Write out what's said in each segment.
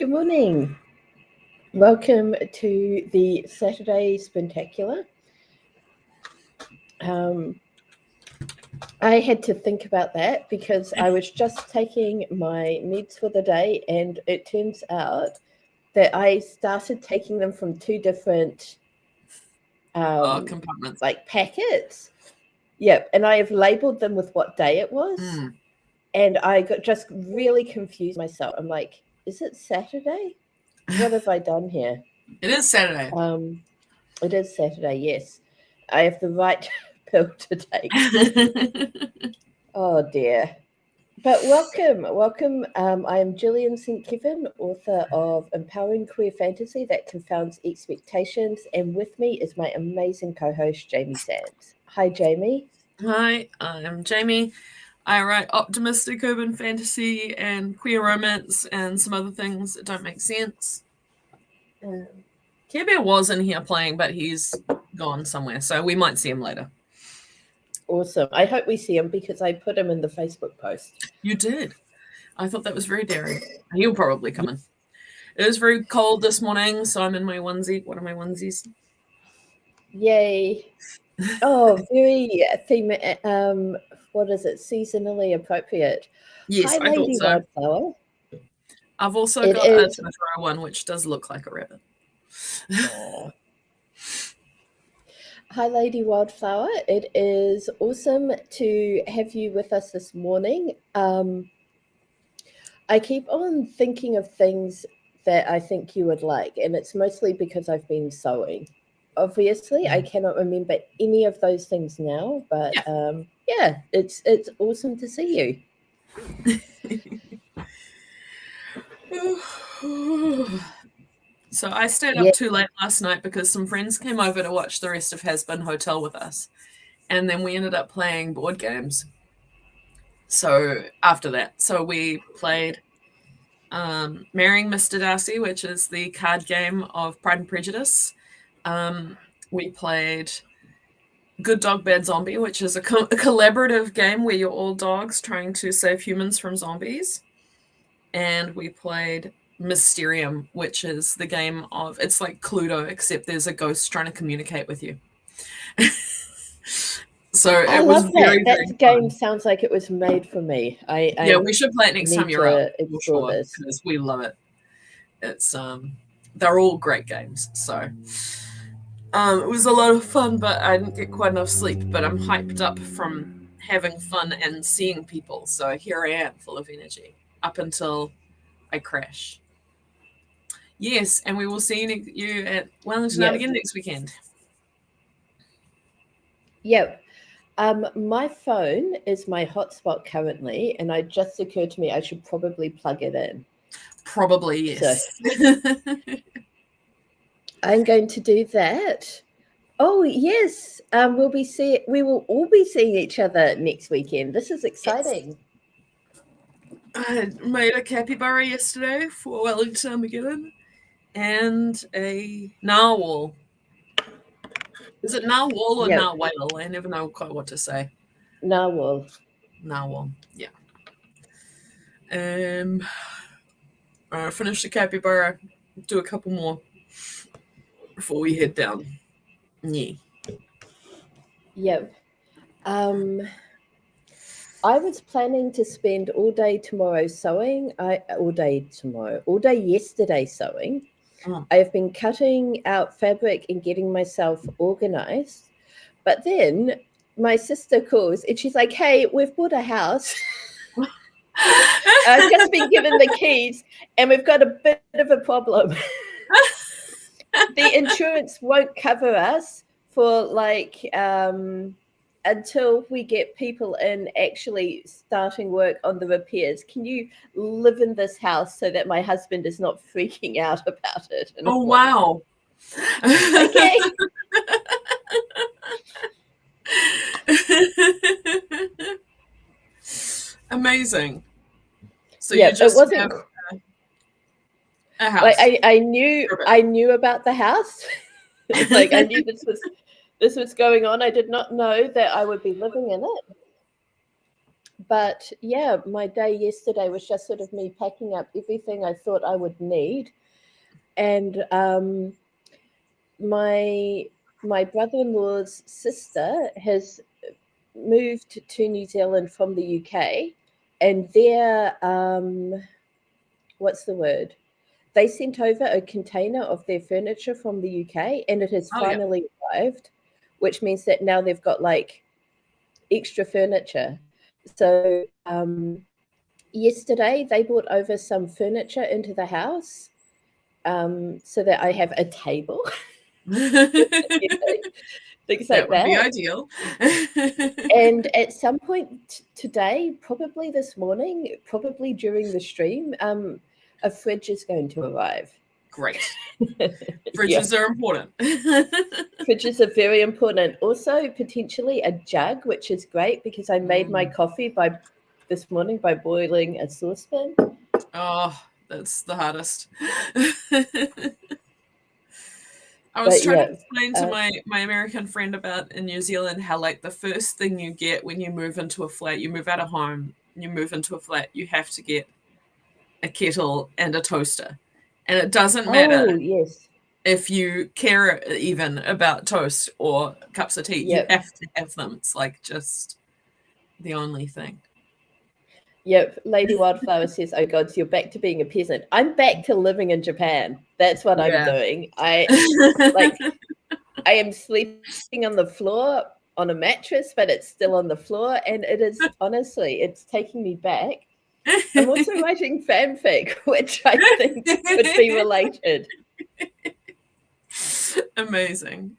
Good morning. Welcome to the Saturday Spectacular. I had to think about that because I was just taking my meds for the day, and it turns out that I started taking them from two different compartments, like packets. Yep, and I have labeled them with what day it was, and I got just really confused myself. I'm like, is it Saturday? What have I done here? It is Saturday. It is Saturday, yes. I have the right pill to take. Oh, dear. But welcome. I am Gillian St. Kevin, author of Empowering Queer Fantasy That Confounds Expectations, and with me is my amazing co-host, Jamie Sands. Hi, Jamie. Hi, I'm Jamie. I write optimistic urban fantasy and queer romance and some other things that don't make sense. Care Bear was in here playing, but he's gone somewhere, so we might see him later. Awesome. I hope we see him because I put him in the Facebook post. You did. I thought that was very daring. He'll probably come in. It is very cold this morning, so I'm in my onesie. One of my onesies. Yay. Oh, very what is it? Seasonally appropriate. Yes, Hi, I Lady thought so. Wildflower. I've also got a Totoro one, which does look like a rabbit. Hi, Lady Wildflower. It is awesome to have you with us this morning. I keep on thinking of things that I think you would like, and it's mostly because I've been sewing. Obviously, I cannot remember any of those things now, but yeah, it's awesome to see you. So I stayed up too late last night because some friends came over to watch the rest of Has Been Hotel with us. And then we ended up playing board games. So after that, we played Marrying Mr. Darcy, which is the card game of Pride and Prejudice. We played Good Dog, Bad Zombie, which is a collaborative game where you're all dogs trying to save humans from zombies. And we played Mysterium, which is the game of, it's like Cluedo, except there's a ghost trying to communicate with you. So I it was love very, that. very That game fun. sounds like it was made for me. We should play it next time you're up. Explore this because we love it. It's they're all great games. So it was a lot of fun, but I didn't get quite enough sleep. But I'm hyped up from having fun and seeing people. So here I am, full of energy, up until I crash. Yes, and we will see you at Wellington Out again next weekend. Yep. My phone is my hotspot currently, and it just occurred to me I should probably plug it in. Probably, yes. So, I'm going to do that. Oh, yes. We will all be seeing each other next weekend. This is exciting. Yes. I made a capybara yesterday for Wellington Armageddon and a narwhal. Is it narwhal or narwhal? I never know quite what to say. Narwhal. Narwhal, yeah. I finished the capybara, do a couple more before we head down. Yeah. Yep. I was planning to spend all day tomorrow sewing. All day yesterday sewing. I have been cutting out fabric and getting myself organized. But then my sister calls and she's like, hey, we've bought a house. I've just been given the keys and we've got a bit of a problem. The insurance won't cover us for until we get people in actually starting work on the repairs. Can you live in this house so that my husband is not freaking out about it? And wow. Okay. Amazing. So you just have a house. Like I knew about the house. Like I knew this was going on. I did not know that I would be living in it. But yeah, my day yesterday was just sort of me packing up everything I thought I would need. And my brother-in-law's sister has moved to New Zealand from the UK, and they're what's the word? They sent over a container of their furniture from the UK, and it has finally arrived, which means that now they've got like extra furniture. So yesterday they brought over some furniture into the house, so that I have a table. Things like That would be that. ideal. And at some point today, probably this morning, probably during the stream, a fridge is going to arrive. Great. Fridges are important. Fridges are very important. Also, potentially a jug, which is great because I made my coffee this morning by boiling a saucepan. Oh, that's the hardest. I was trying to explain to my American friend about in New Zealand how like the first thing you get when you move into a flat, you move out of home, you move into a flat, you have to get a kettle and a toaster. And it doesn't matter if you care even about toast or cups of tea, you have to have them. It's like just the only thing. Yep. Lady Wildflower says, "Oh God, so you're back to being a peasant." I'm back to living in Japan. That's what I'm doing. I am sleeping on the floor on a mattress, but it's still on the floor. And it is, honestly, it's taking me back. I'm also writing fanfic, which I think could be related. Amazing.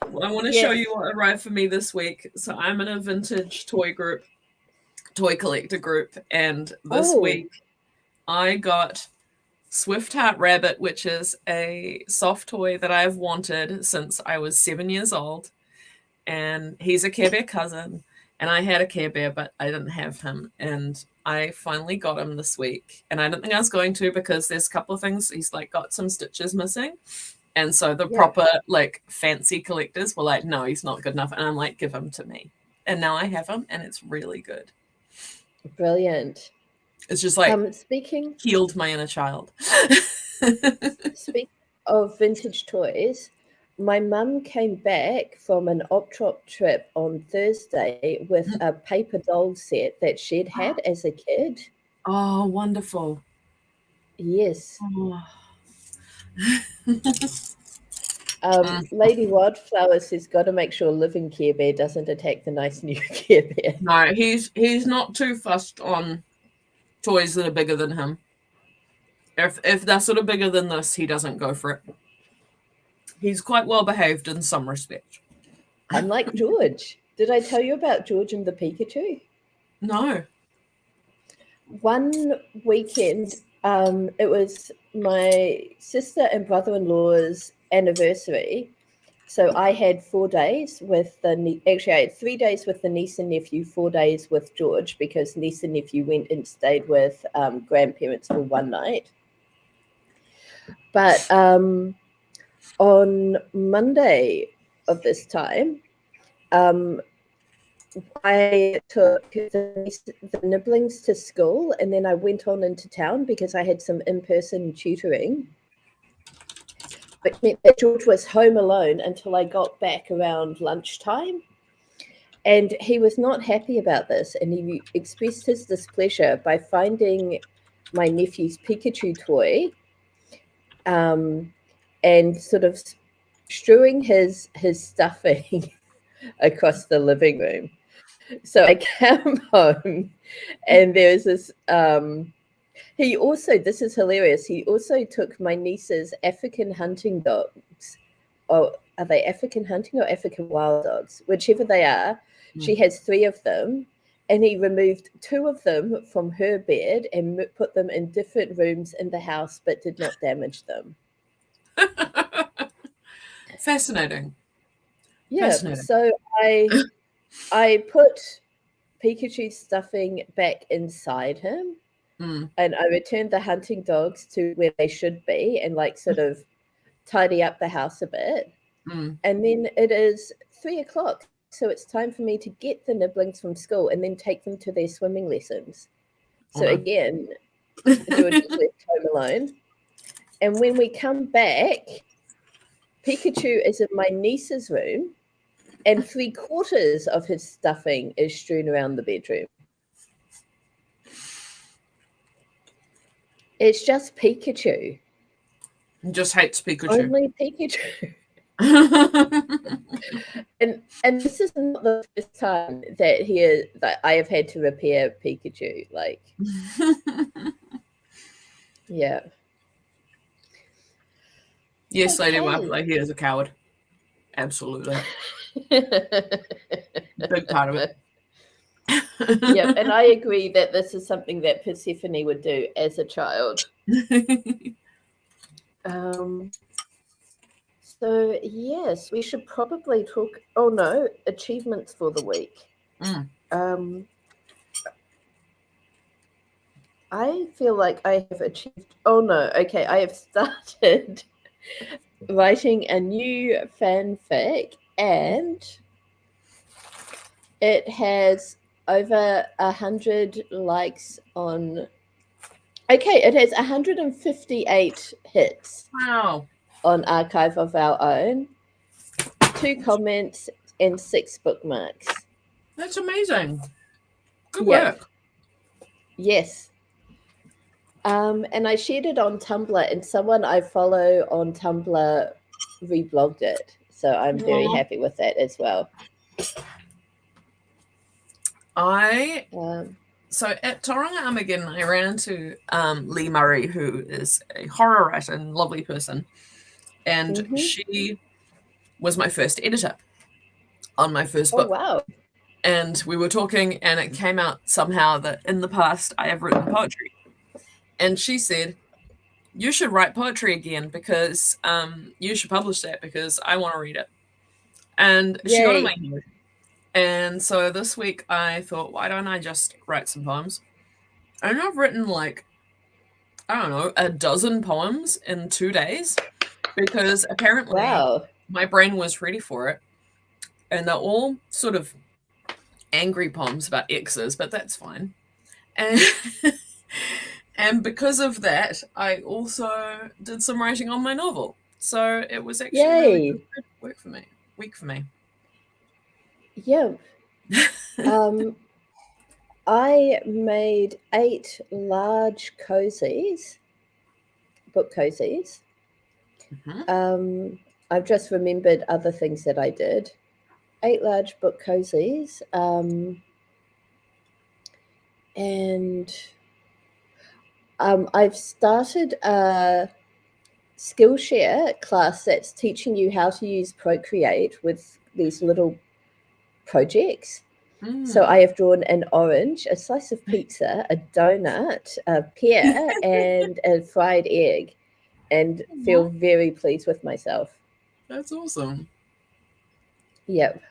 Well, I want to show you what arrived for me this week. So I'm in a vintage toy collector group, and this week I got Swift-Heart Rabbit, which is a soft toy that I've wanted since I was 7 years old, and he's a Care Bear cousin, and I had a Care Bear, but I didn't have him, and I finally got him this week, and I didn't think I was going to because there's a couple of things. He's like got some stitches missing, and so the proper like fancy collectors were like, no, he's not good enough, and I'm like, give him to me, and now I have him, and it's really good. Brilliant. It's just like healed my inner child. Speaking of vintage toys, my mum came back from an op-trop trip on Thursday with a paper doll set that she'd had as a kid. Oh, wonderful. Yes. Lady Wildflower says, "Got to make sure living Care Bear doesn't attack the nice new Care Bear." No, he's not too fussed on toys that are bigger than him. If they're sort of bigger than this, he doesn't go for it. He's quite well behaved in some respect. Unlike George. Did I tell you about George and the Pikachu? No. One weekend, it was my sister and brother-in-law's anniversary. So I had 4 days with actually I had 3 days with the niece and nephew, 4 days with George, because niece and nephew went and stayed with grandparents for one night. But on Monday of this time, I took the nibblings to school, and then I went on into town because I had some in-person tutoring. Which meant that George was home alone until I got back around lunchtime. And he was not happy about this, and he expressed his displeasure by finding my nephew's Pikachu toy and sort of strewing his stuffing across the living room. So I came home, and there's this he also, this is hilarious, he also took my niece's African hunting dogs. Or are they African hunting or African wild dogs? Whichever they are. She has 3 of them, and he removed 2 of them from her bed and put them in different rooms in the house, but did not damage them. Fascinating. Yeah, so I put Pikachu's stuffing back inside him, and I returned the hunting dogs to where they should be and like sort of tidy up the house a bit. And then it is 3 o'clock so it's time for me to get the nibblings from school and then take them to their swimming lessons. So again, George is left home alone. And when we come back, Pikachu is in my niece's room, and 3/4 of his stuffing is strewn around the bedroom. It's just Pikachu. He just hates Pikachu. Only Pikachu. and this is not the first time that I have had to repair Pikachu. Like, yeah. Yes, Lady Wapler, he is a coward. Absolutely. Big part of it. Yeah, and I agree that this is something that Persephone would do as a child. So, yes, we should probably talk... Oh, no, achievements for the week. I feel like I have achieved... Oh, no, okay, I have started writing a new fanfic, and it has over 100 likes on... Okay, it has 158 hits. Wow. On Archive of Our Own, 2 comments, and 6 bookmarks. That's amazing. Good work. Yes. And I shared it on Tumblr, and someone I follow on Tumblr reblogged it. So I'm very happy with that as well. So at Tauranga Armageddon, I ran into Lee Murray, who is a horror writer and lovely person. And she was my first editor on my first book. Oh, wow. And we were talking, and it came out somehow that in the past I have written poetry. And she said, you should write poetry again, because you should publish that, because I want to read it. And she got in my head. And so this week I thought, why don't I just write some poems? And I've written like, I don't know, a dozen poems in 2 days. Because apparently my brain was ready for it. And they're all sort of angry poems about exes, but that's fine. And and because of that, I also did some writing on my novel. So it was actually really good week for me. Yeah. I made 8 large cozies, book cozies. I've just remembered other things that I did. 8 large book cozies. And I've started a Skillshare class that's teaching you how to use Procreate with these little projects. So I have drawn an orange, a slice of pizza, a donut, a pear, and a fried egg. And feel very pleased with myself. That's awesome. Yep.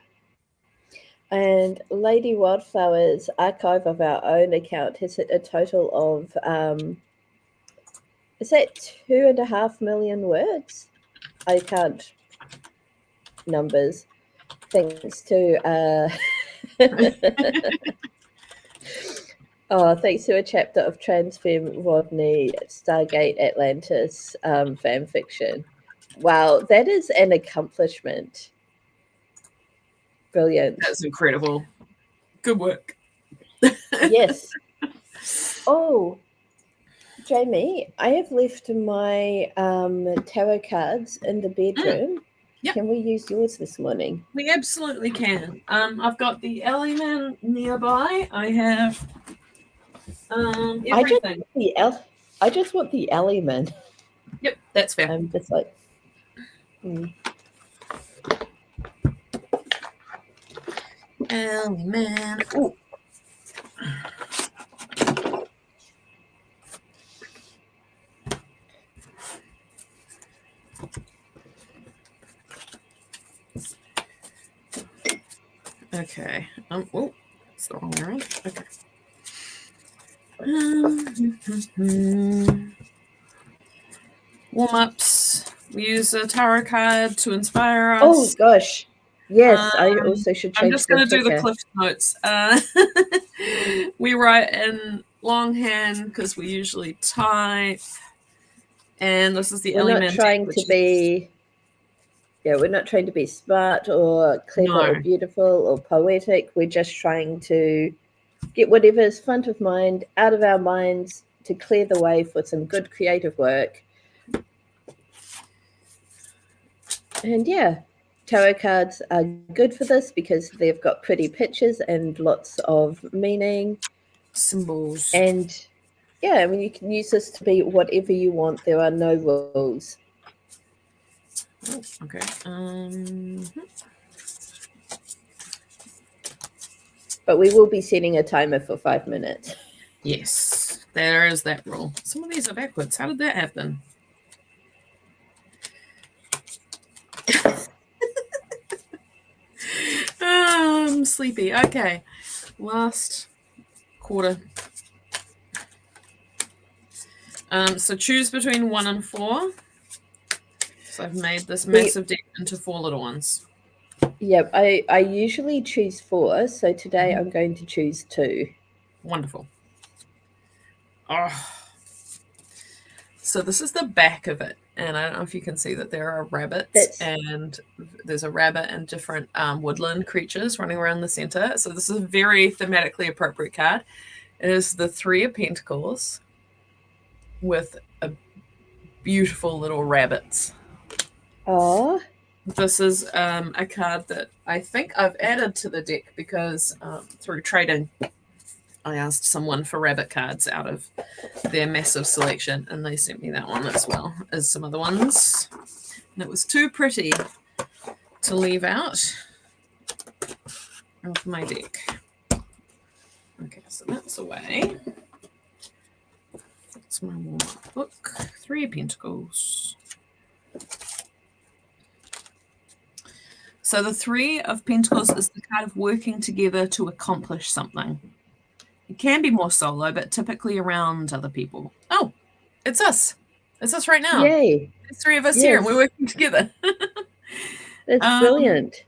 And Lady Wildflower's Archive of Our Own account has hit a total of, is that 2.5 million words? I can't numbers. Thanks to... thanks to a chapter of Transfem Rodney Stargate Atlantis fan fiction. Wow, that is an accomplishment. Brilliant. That's incredible. Good work. Yes. Oh, Jamie, I have left my tarot cards in the bedroom. Yep. Can we use yours this morning? We absolutely can. I've got the Alleyman nearby. I have everything. I just want the Alleyman. Yep, that's fair. I'm just like... Alleyman. Ooh. Okay. Oh, it's the wrong way around. Okay. Warm-ups. We use a tarot card to inspire us. Oh, gosh. Yes, I also should I'm change just the going to do the ticker. cliff notes. We write in longhand because we usually type. And this is the We're not Elementic, trying which to be... Yeah, we're not trying to be smart or clever or beautiful or poetic. We're just trying to get whatever is front of mind out of our minds to clear the way for some good creative work. And yeah, tarot cards are good for this because they've got pretty pictures and lots of meaning. Symbols. And yeah, I mean, you can use this to be whatever you want. There are no rules. Oh, okay. But we will be setting a timer for 5 minutes. Yes, there is that rule. Some of these are backwards. How did that happen? I'm sleepy. Okay, last quarter. So choose between 1 and 4. So I've made this massive deck into 4 little ones. Yep, I usually choose 4, so today I'm going to choose 2. Wonderful. Oh. So this is the back of it, and I don't know if you can see that there are rabbits, and there's a rabbit and different woodland creatures running around the center. So this is a very thematically appropriate card. It is the 3 of Pentacles with a beautiful little rabbits. Oh. This is a card that I think I've added to the deck because through trading, I asked someone for rabbit cards out of their massive selection, and they sent me that one as well as some other ones. And it was too pretty to leave out of my deck. Okay, so that's away. That's my warm-up book. 3 of Pentacles. So the 3 of Pentacles is the card of working together to accomplish something. It can be more solo, but typically around other people. Oh, it's us. It's us right now. Yay. There's 3 of us here, and we're working together. That's brilliant.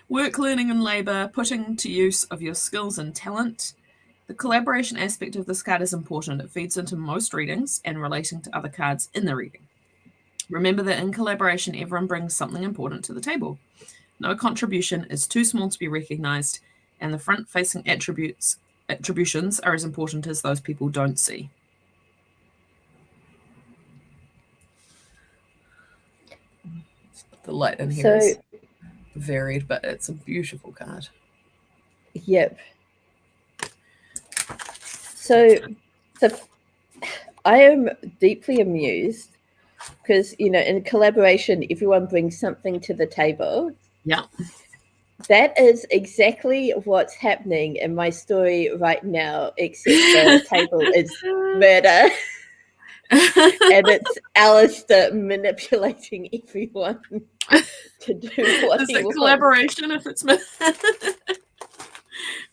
Work, learning, and labor, putting to use of your skills and talent. The collaboration aspect of this card is important. It feeds into most readings and relating to other cards in the reading. Remember that in collaboration, everyone brings something important to the table. No contribution is too small to be recognized, and the front-facing attributions are as important as those people don't see. The light in here is varied, but it's a beautiful card. Yep. So I am deeply amused because, in collaboration, everyone brings something to the table. Yeah. That is exactly what's happening in my story right now, except the table is murder. And it's Alistair manipulating everyone to do what he wants. Collaboration if it's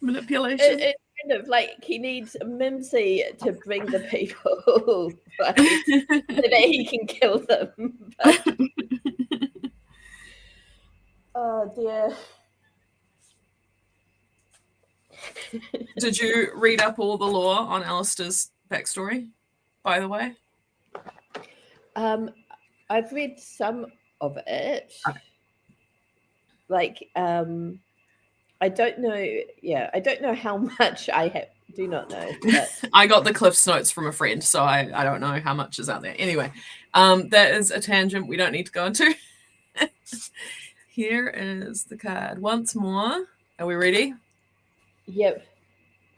manipulation? It's kind of like he needs Mimsy to bring the people, right, so that he can kill them. But... oh, dear. Did you read up all the lore on Alistair's backstory, by the way? I've read some of it. Okay. Like, I don't know. Yeah, I don't know how much I do not know. But... I got the Cliff's notes from a friend, so I don't know how much is out there. Anyway, that is a tangent we don't need to go into. Here is the card once more. Are we ready? Yep.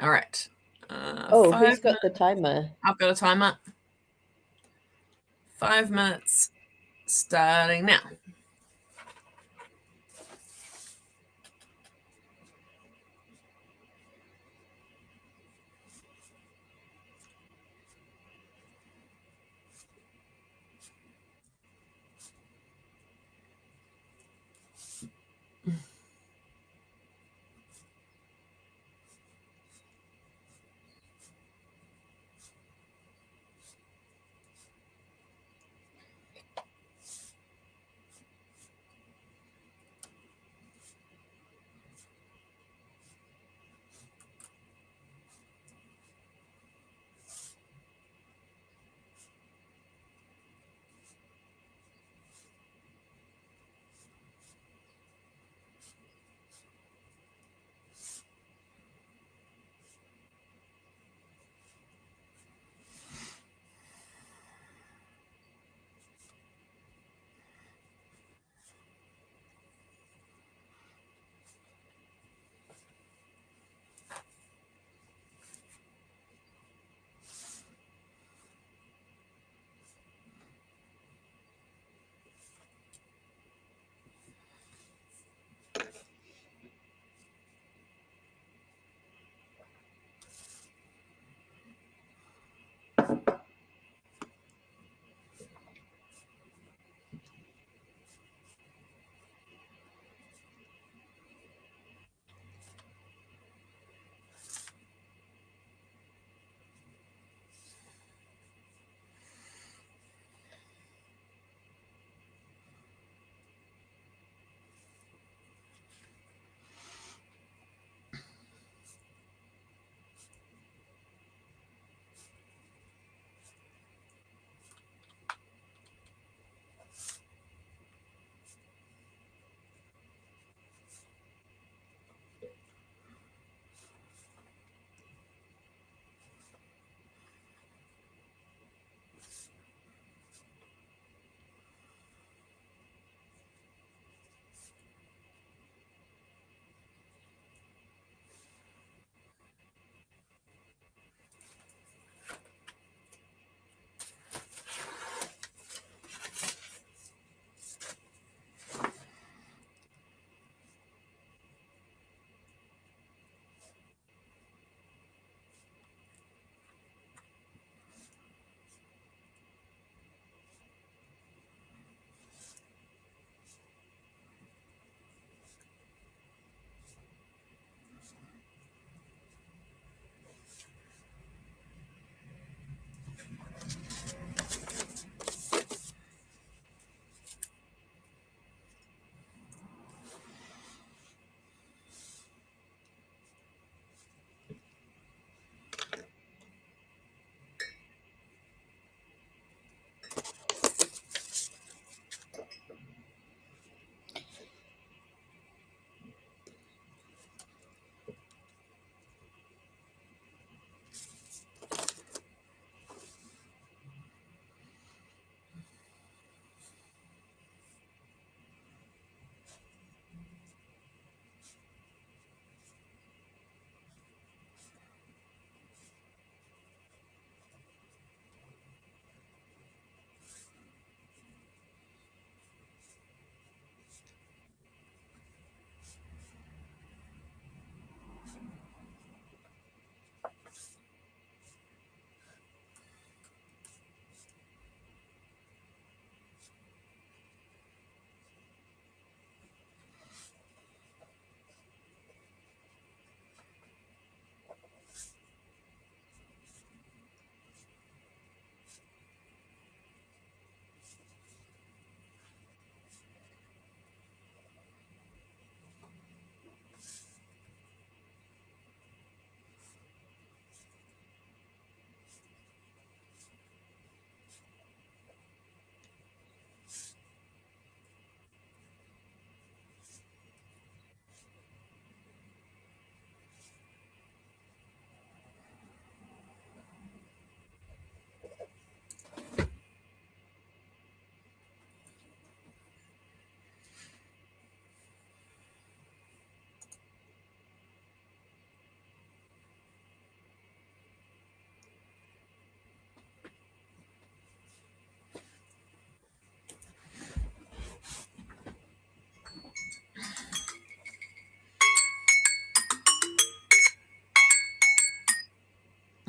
All right. Who's got the timer? I've got a timer. 5 minutes starting now.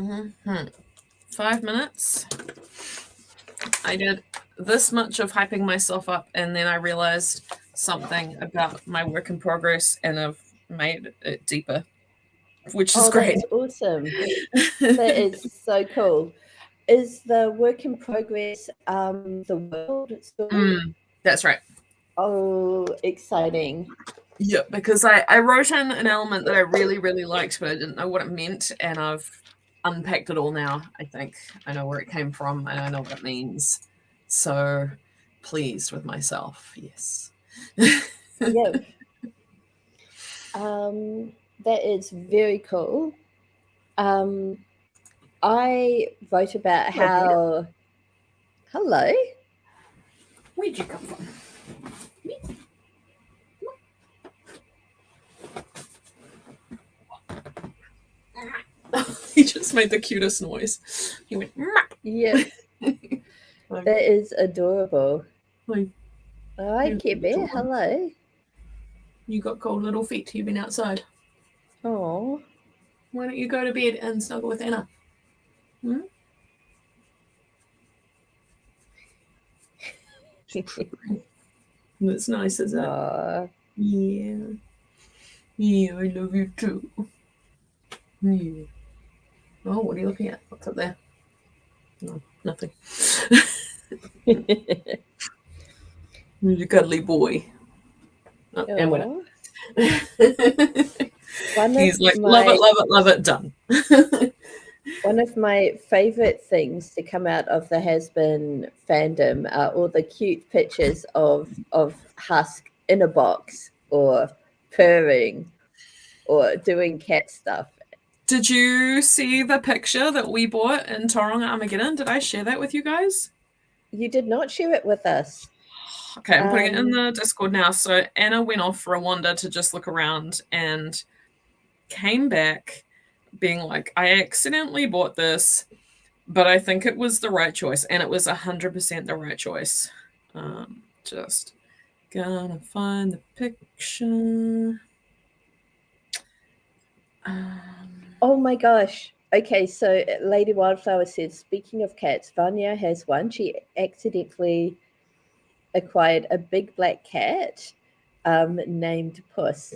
Mm-hmm. 5 minutes. I did this much of hyping myself up, and then I realized something about my work in progress, and I've made it deeper, which is great. That's awesome. That is so cool. Is the work in progress the world story? That's right. Oh, exciting. Yeah, because I wrote in an element that I really, really liked, but I didn't know what it meant, and I've unpacked it all now. I think I know where it came from, and I know what it means. So pleased with myself, yes. Yep. That is very cool. I wrote about how... Hello. Where'd you come from? He just made the cutest noise. He went, Yes. That is adorable. Like, Hi, Kebe. Hello. You got cold little feet. You've been outside. Oh. Why don't you go to bed and snuggle with Anna? That's nice, isn't it? Yeah. Yeah, I love you too. Yeah. Oh, what are you looking at? What's up there? No, nothing. He's a cuddly boy. Oh, and winner. He's like, love it, love it, love it, done. One of my favorite things to come out of the Has-Been fandom are all the cute pictures of Husk in a box or purring or doing cat stuff. Did you see the picture that we bought in Tauranga Armageddon? Did I share that with you guys? You did not share it with us. Okay, I'm putting it in the Discord now. So Anna went off for a wander to just look around and came back being like, I accidentally bought this, but I think it was the right choice. And it was 100% the right choice. Just gonna find the picture. Oh my gosh. Okay, so Lady Wildflower says, speaking of cats, Vanya has one. She accidentally acquired a big black cat named Puss.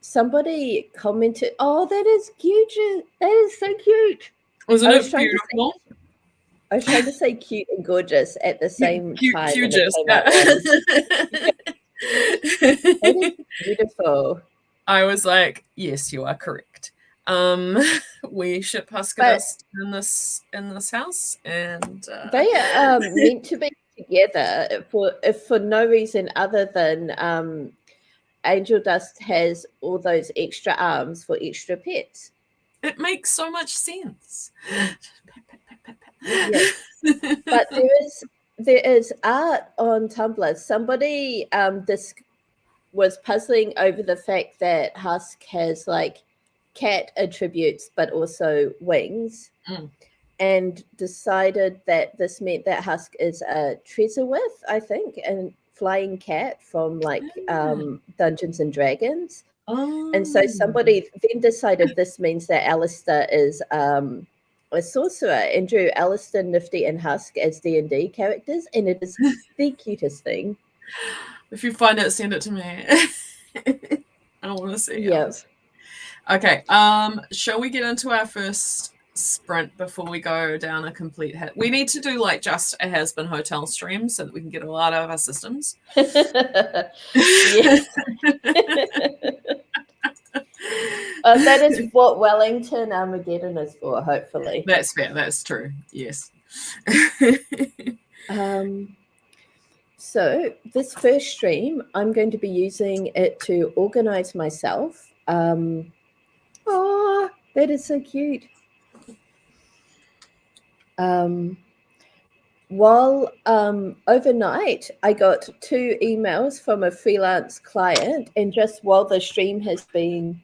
Somebody commented, oh, that is cute. That is so cute. Wasn't it beautiful? I was trying to say cute and gorgeous at the same time. Cute-just. That is beautiful. I was like, yes, you are correct. We ship Husker Dust in this house, and they are meant to be together for no reason other than Angel Dust has all those extra arms for extra pets. It makes so much sense. Yes. But there is art on Tumblr. Somebody was puzzling over the fact that Husk has like cat attributes but also wings, and decided that this meant that Husk is a Treasure-With, I think, and flying cat from like Dungeons and Dragons. And so somebody then decided this means that Alistair is a sorcerer and drew Alistair, Nifty, and Husk as D&D characters, and it is the cutest thing. If you find it, send it to me. I want to see it. Okay, shall we get into our first sprint before we go down a complete hit? We need to do like just a Has-Been Hotel stream so that we can get a lot out of our systems. Yes. That is what Wellington Armageddon is for, hopefully. That's fair. That's true. Yes. So this first stream, I'm going to be using it to organize myself. Oh, that is so cute. While overnight, I got 2 emails from a freelance client, and just while the stream has been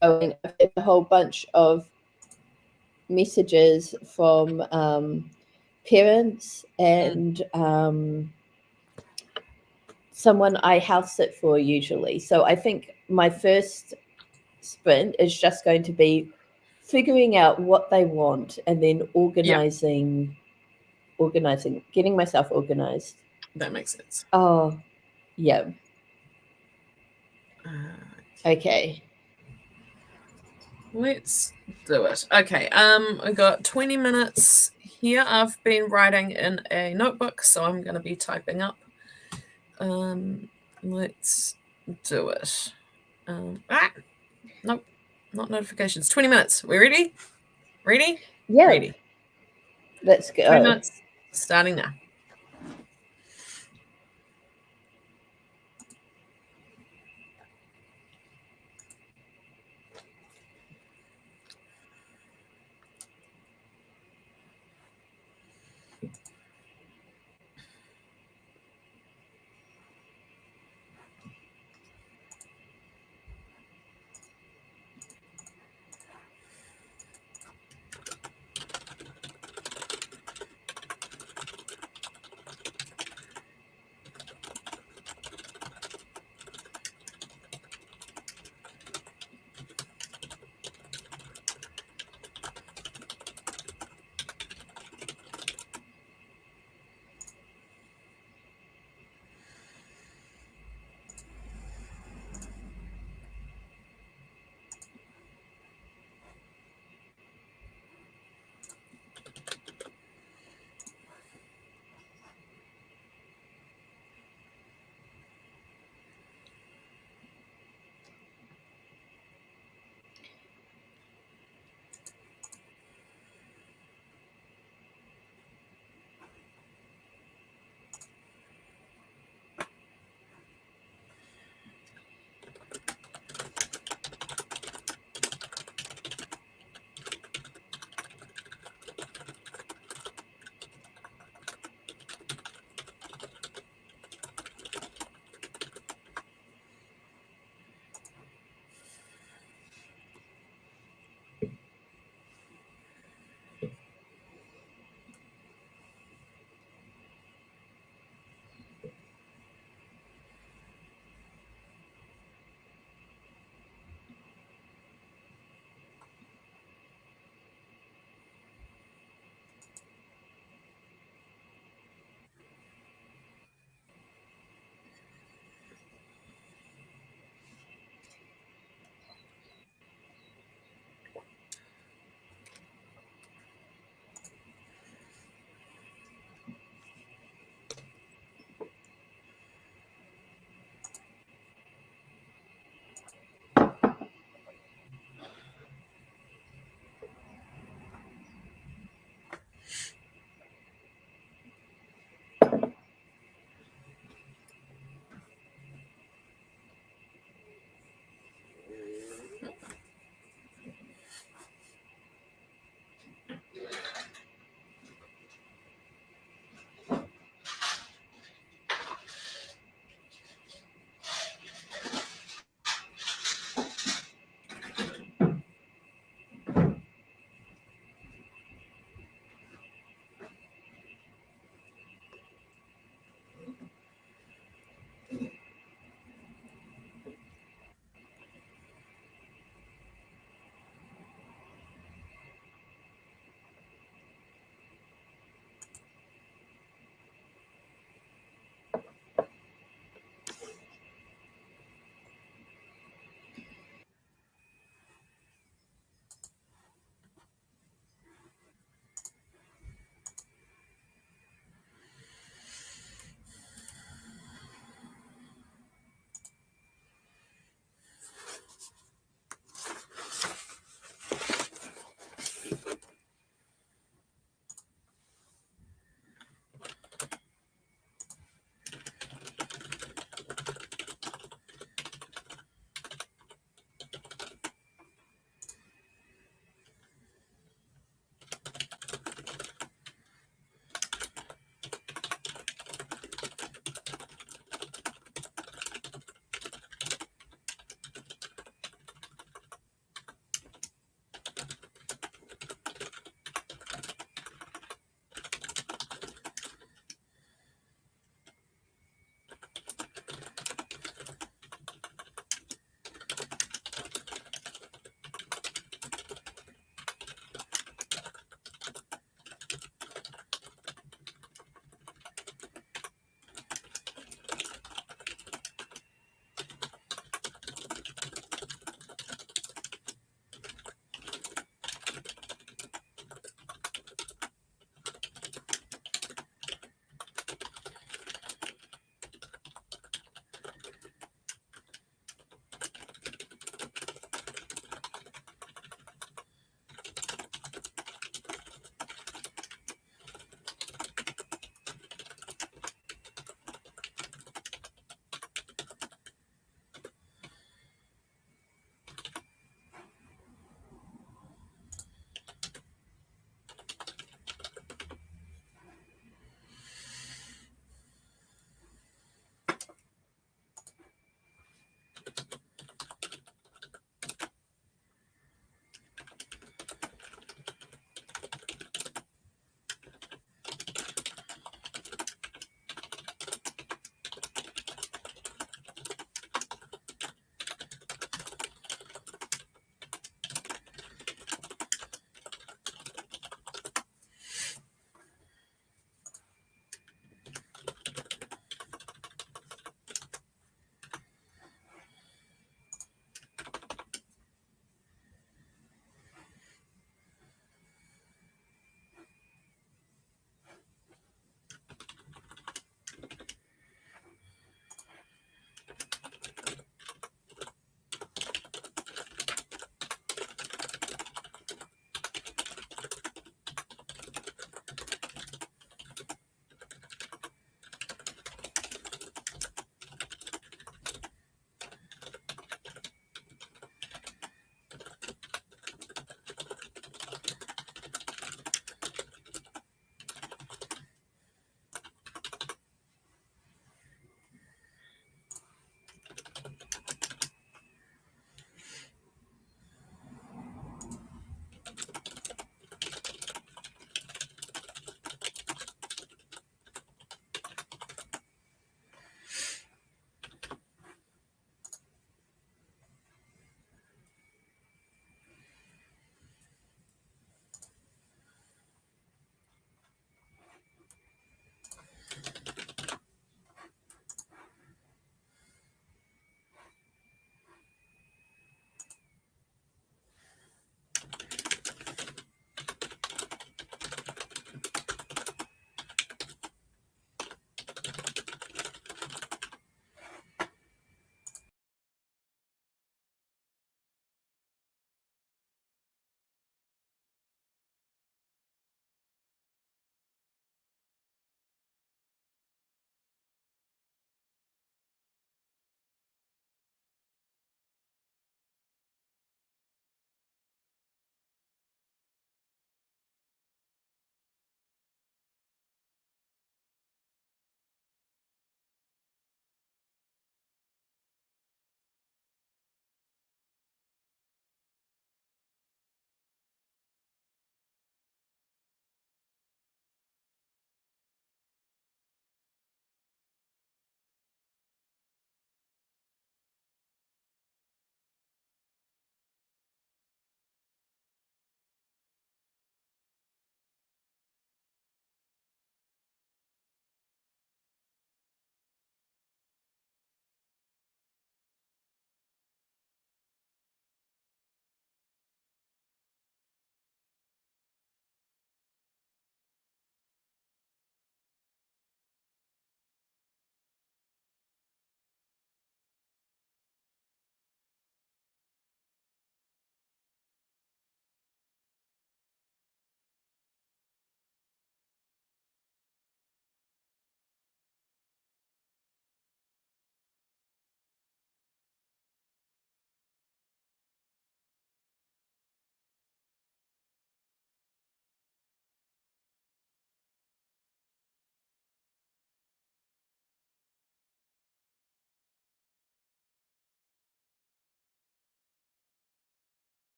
going, I've had a whole bunch of messages from parents and someone I house sit for usually. So I think my first sprint is just going to be figuring out what they want and then organizing, getting myself organized. That makes sense. Oh, yeah. Okay. Let's do it. Okay. I got 20 minutes here. I've been writing in a notebook, so I'm going to be typing up. Let's do it. Nope, not notifications. 20 minutes. We ready? Ready? Yeah. Ready. Let's go. 20 minutes. Starting now.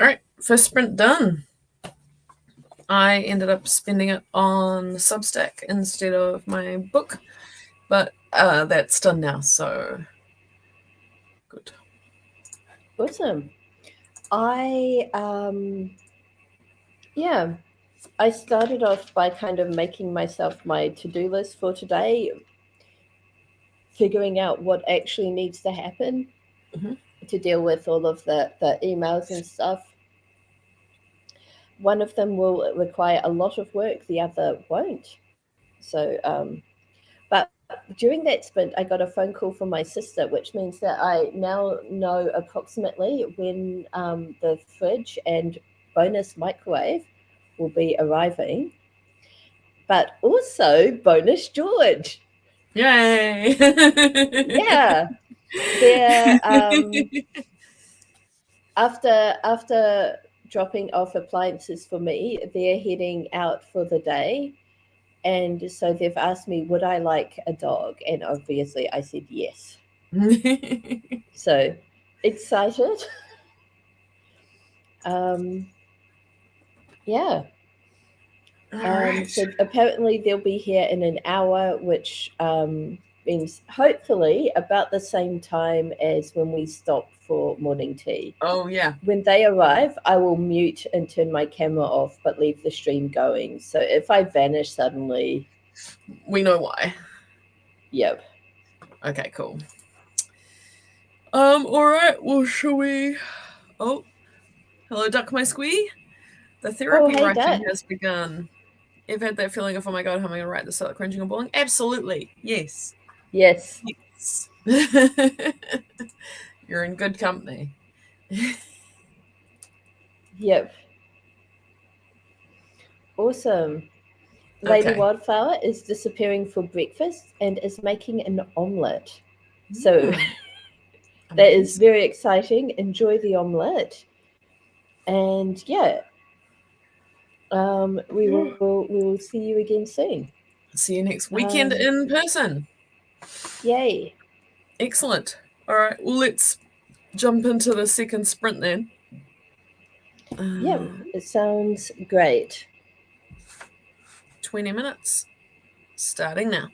All right, first sprint done. I ended up spending it on Substack instead of my book, but that's done now, so good. Awesome. I started off by kind of making myself my to-do list for today, figuring out what actually needs to happen to deal with all of the emails and stuff. One of them will require a lot of work, the other won't. So, but during that sprint, I got a phone call from my sister, which means that I now know approximately when the fridge and bonus microwave will be arriving. But also bonus George. Yay! Yeah, they're after dropping off appliances for me, they're heading out for the day. And so they've asked me, would I like a dog? And obviously I said yes. So excited. Yeah. Right. So apparently they'll be here in an hour, which means hopefully about the same time as when we stop for morning tea. Oh, yeah. When they arrive, I will mute and turn my camera off, but leave the stream going. So if I vanish suddenly, we know why. Yep. Okay, cool. All right. Well, shall we? Oh, hello, Duck, my squee. The therapy hey, writing Duck. has begun. You've had that feeling of, oh my god, how am I going to write this without cringing and bawling? Absolutely. Yes. Yes. Yes. You're in good company. Yep. Awesome. Lady Wildflower is disappearing for breakfast and is making an omelette. So that is very exciting. Enjoy the omelette. And yeah, we will see you again soon. See you next weekend in person. Yay. Excellent. All right, well, let's jump into the second sprint then. Yeah, it sounds great. 20 minutes, starting now.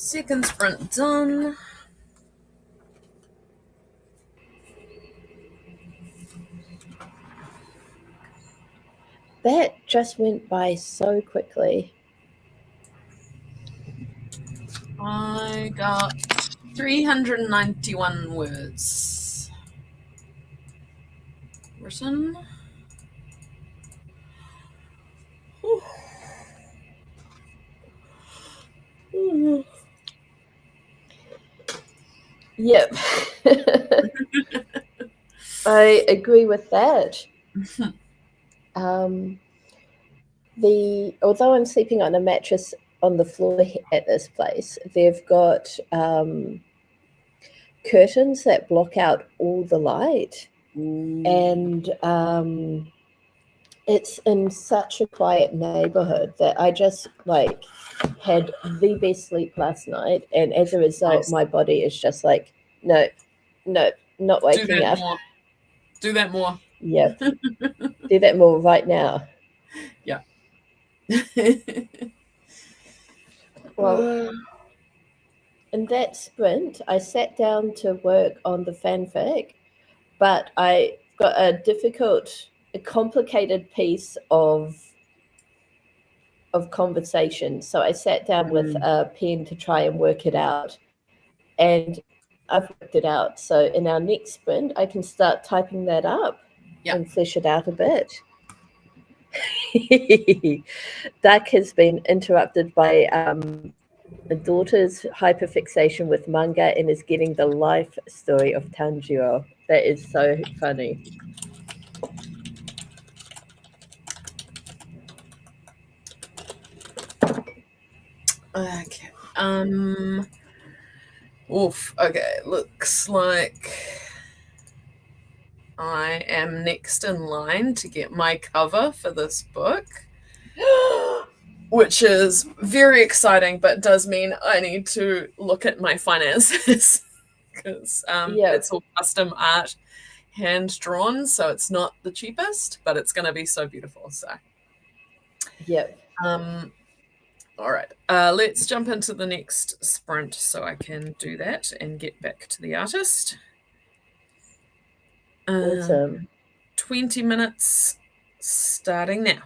Second sprint done. That just went by so quickly. I got 391 words written. Yep. I agree with that. Although I'm sleeping on a mattress on the floor at this place, they've got curtains that block out all the light. And it's in such a quiet neighborhood that I just had the best sleep last night, and as a result, my body is just like, no, not waking up. More. Do that more. Yep. Do that more right now. Yeah. Well, in that sprint, I sat down to work on the fanfic, but I got a complicated piece of conversation. So I sat down with a pen to try and work it out, and I've worked it out. So in our next sprint, I can start typing that up and flesh it out a bit. Duck has been interrupted by a daughter's hyperfixation with manga and is getting the life story of Tanjiro. That is so funny. Okay. Oof. Okay. Looks like I am next in line to get my cover for this book, which is very exciting, but does mean I need to look at my finances because it's all custom art, hand drawn, so it's not the cheapest, but it's going to be so beautiful. So, all right, let's jump into the next sprint so I can do that and get back to the artist. Awesome. 20 minutes starting now.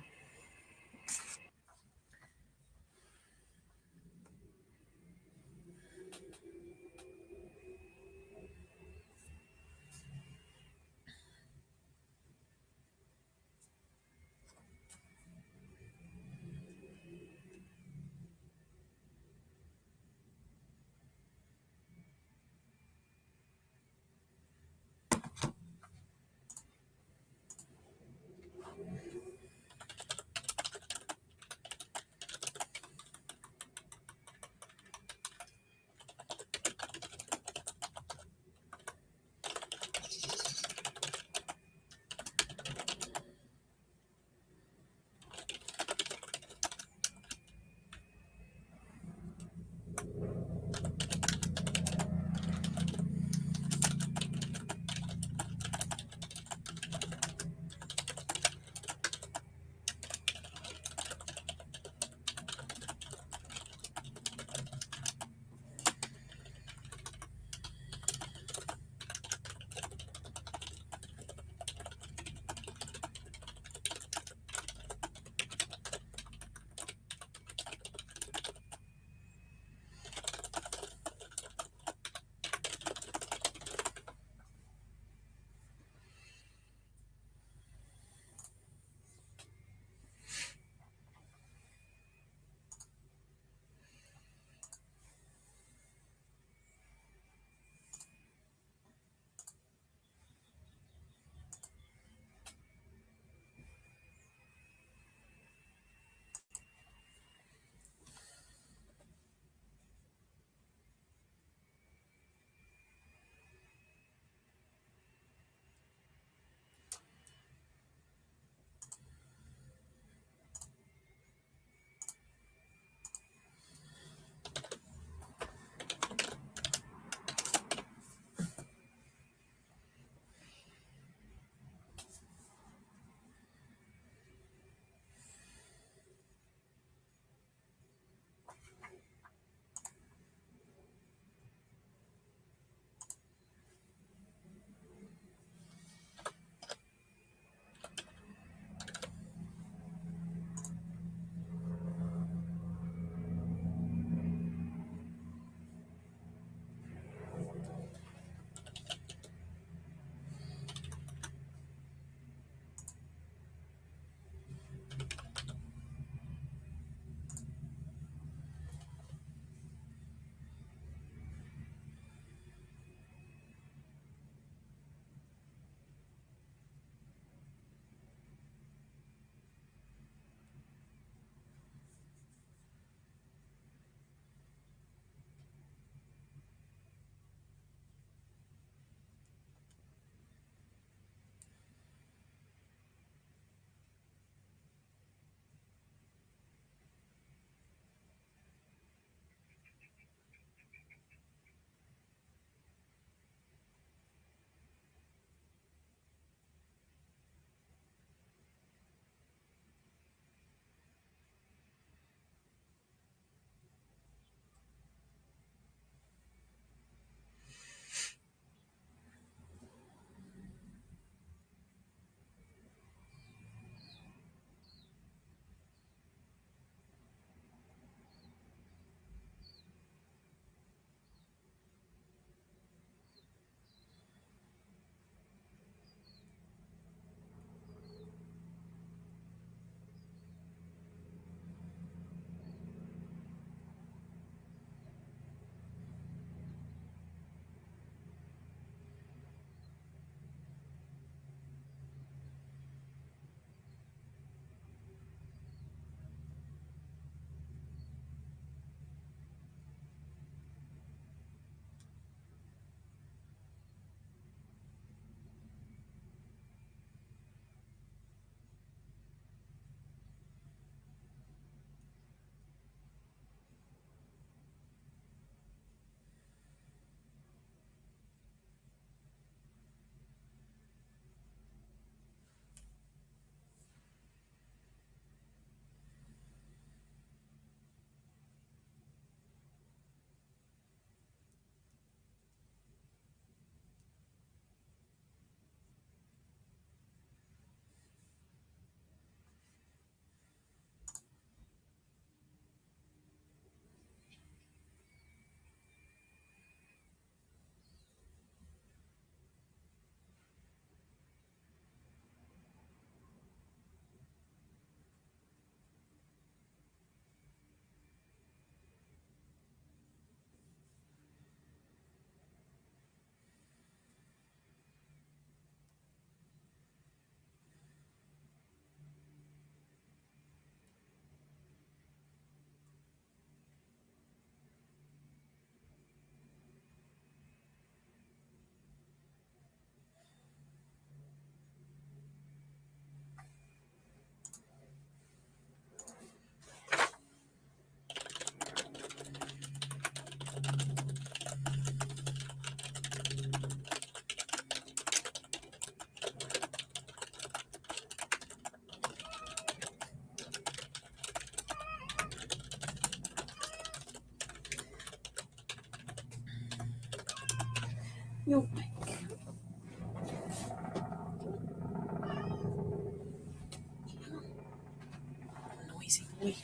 You're noisy boy.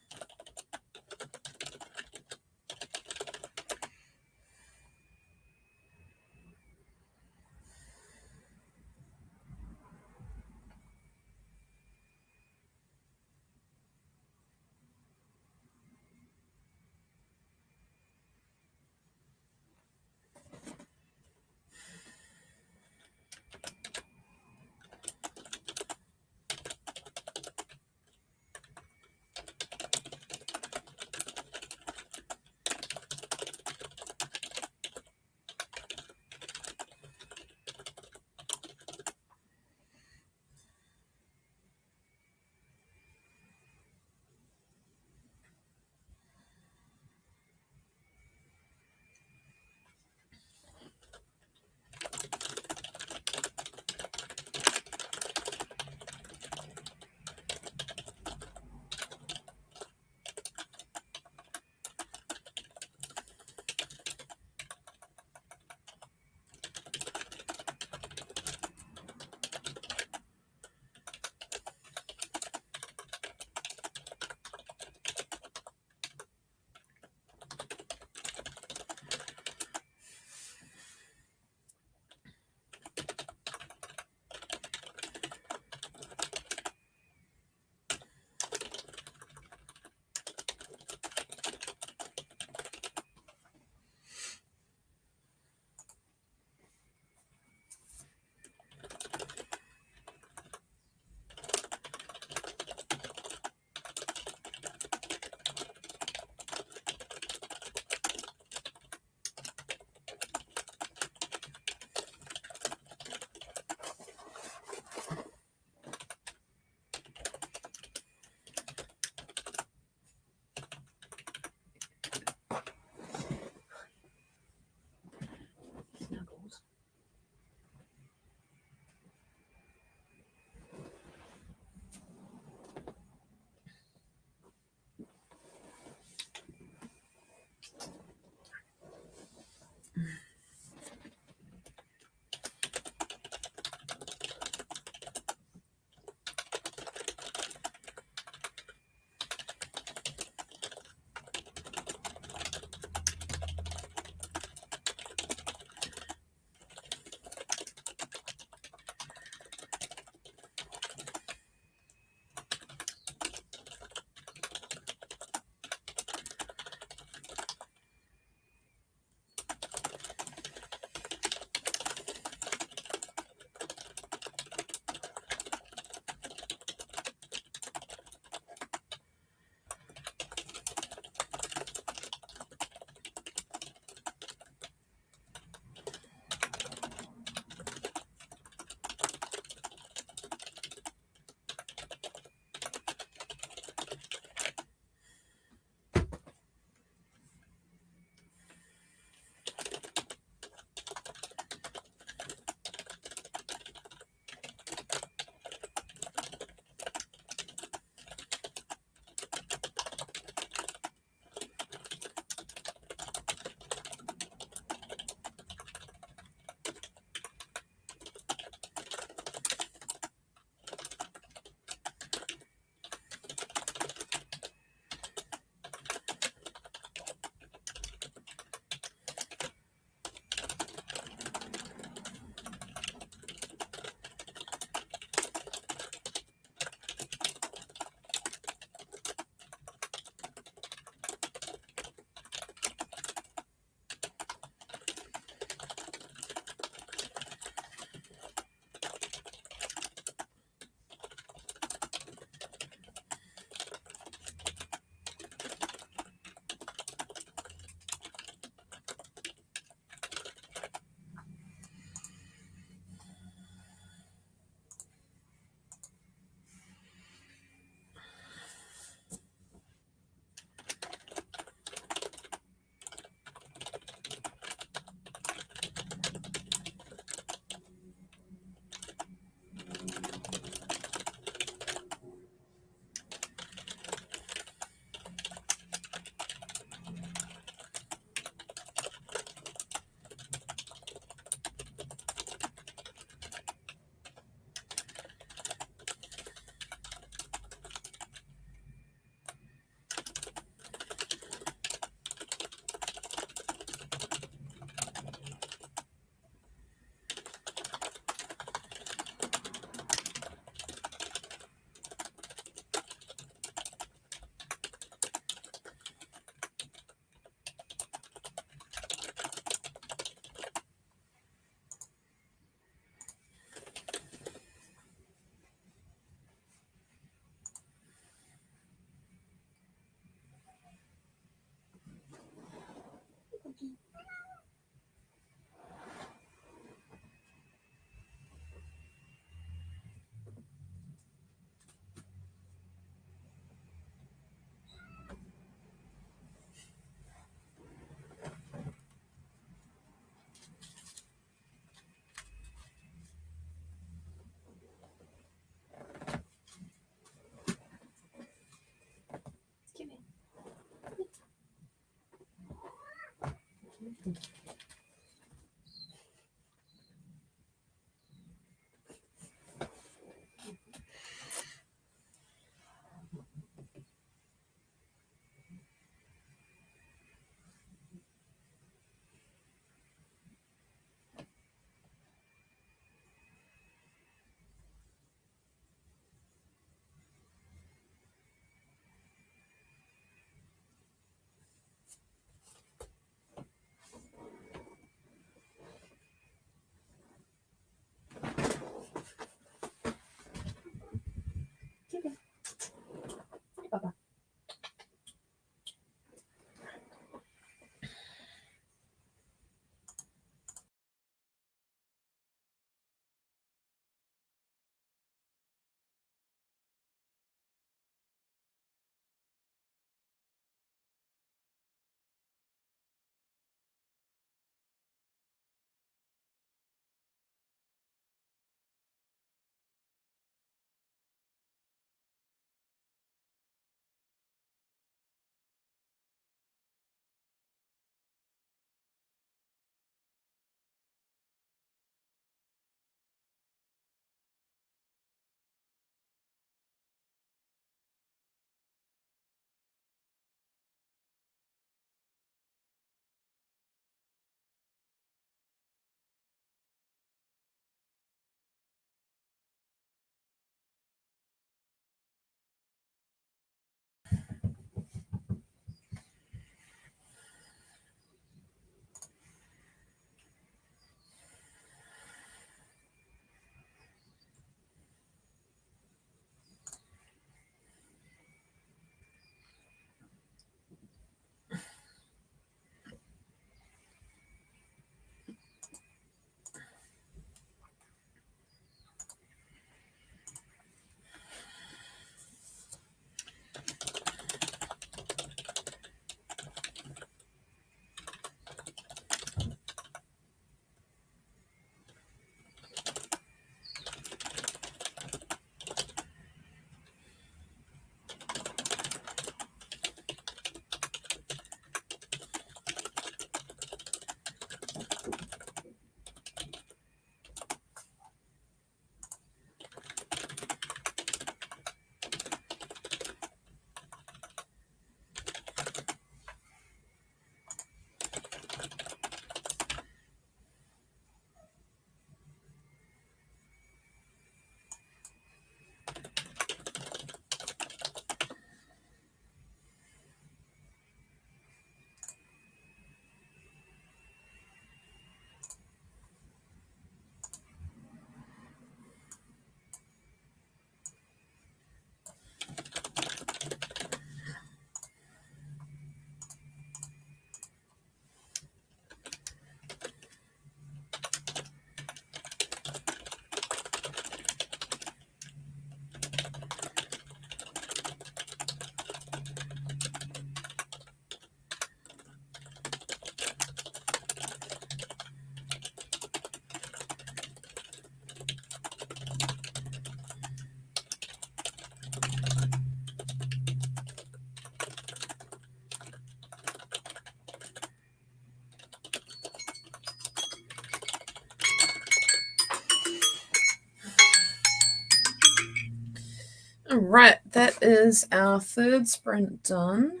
All right, that is our third sprint done.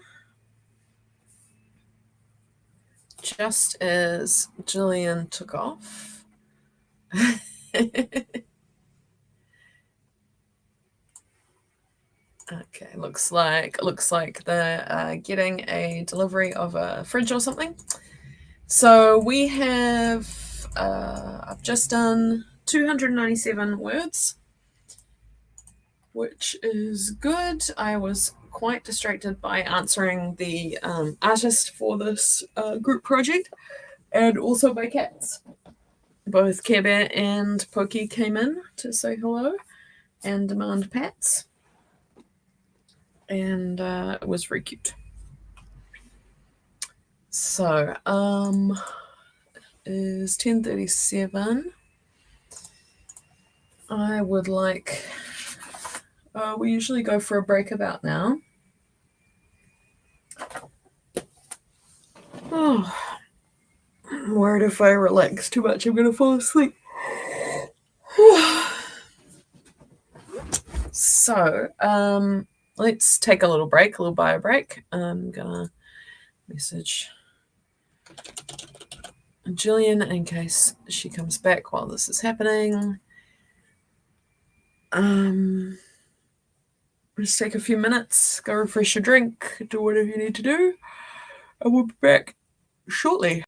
Just as Gillian took off. Okay, looks like they're getting a delivery of a fridge or something. So we have, I've just done 297 words, which is good. I was quite distracted by answering the artist for this group project, and also by cats. Both Care Bear and Pokey came in to say hello and demand pats, and it was very cute. So, is 10:37. I would like. We usually go for a break about now. Oh, I'm worried if I relax too much, I'm going to fall asleep. So, let's take a little break, a little bio break. I'm going to message Jillian in case she comes back while this is happening. Just take a few minutes, go refresh your drink, do whatever you need to do, and we'll be back shortly.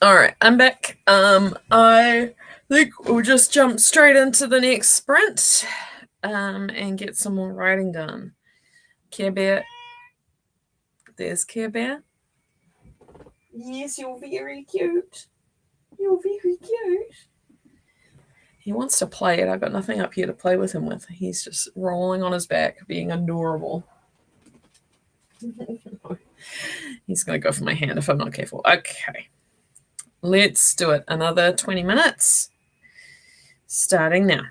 All right, I'm back. I think we'll just jump straight into the next sprint and get some more writing done. Care Bear. There's Care Bear. Yes, you're very cute. You're very cute. He wants to play it. I've got nothing up here to play with him with. He's just rolling on his back, being adorable. He's going to go for my hand if I'm not careful. Okay. Let's do it. Another 20 minutes. Starting now.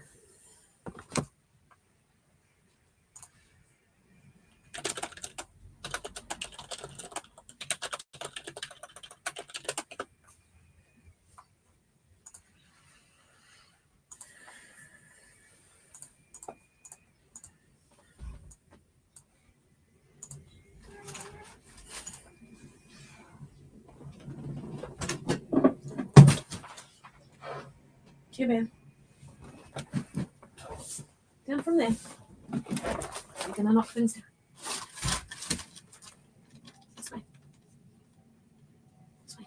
Care Bear. Down from there. You're going to knock things down. This way. This way.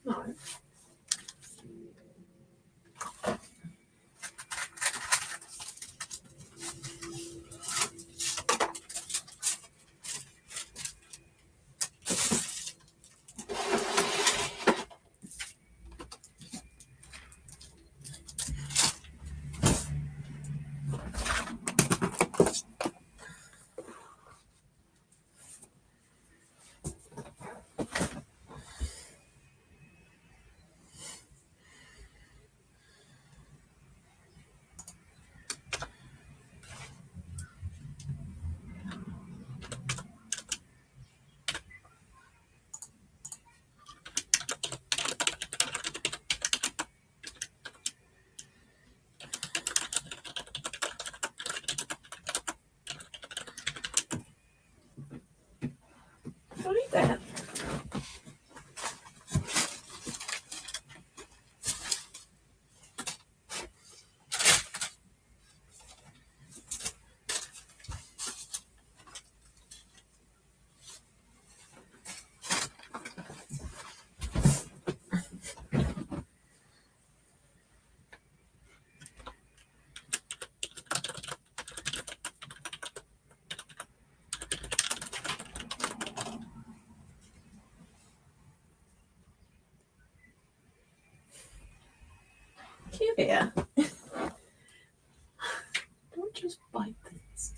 No. Don't eat that. Care Bear. Don't just bite things.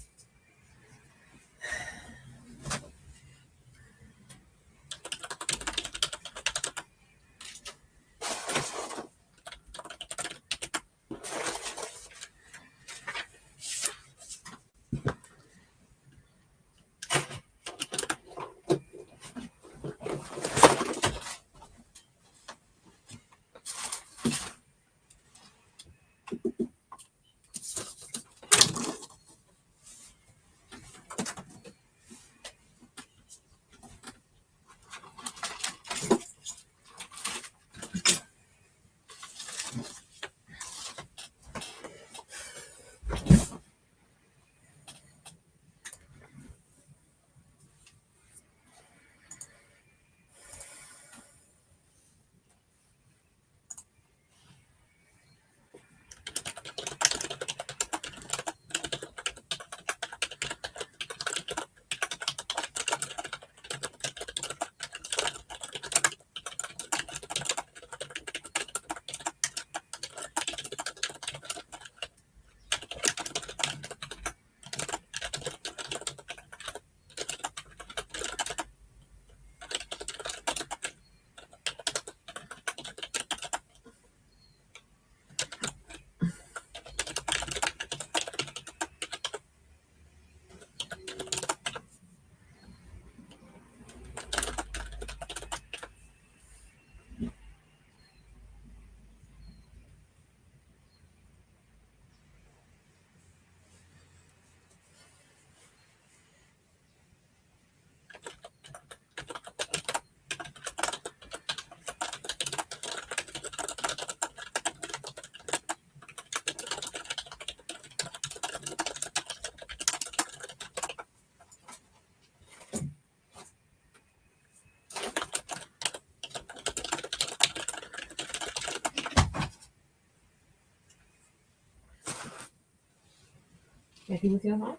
Happy with your height?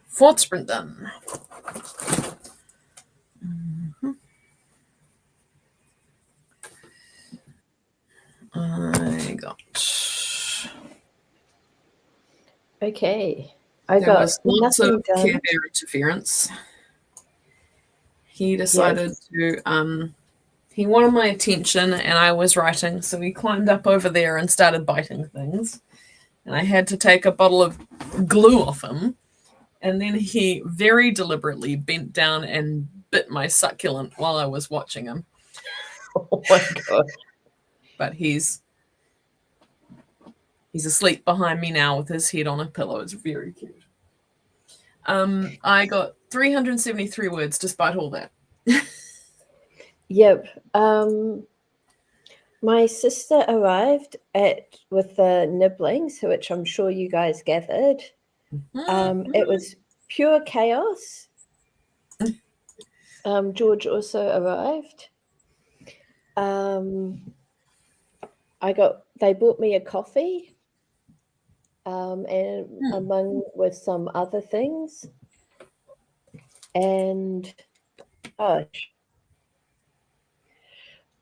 Fourth sprint done. I got. Okay. There was lots of nothing Care done. Bear interference. He decided to. He wanted my attention, and I was writing, so he climbed up over there and started biting things. And I had to take a bottle of glue off him. And then he very deliberately bent down and bit my succulent while I was watching him. Oh my God. But he's asleep behind me now with his head on a pillow. It's very cute. I got 373 words despite all that. Yep. My sister arrived with the nibblings, which I'm sure you guys gathered. It was pure chaos. George also arrived. They bought me a coffee, and among with some other things. And I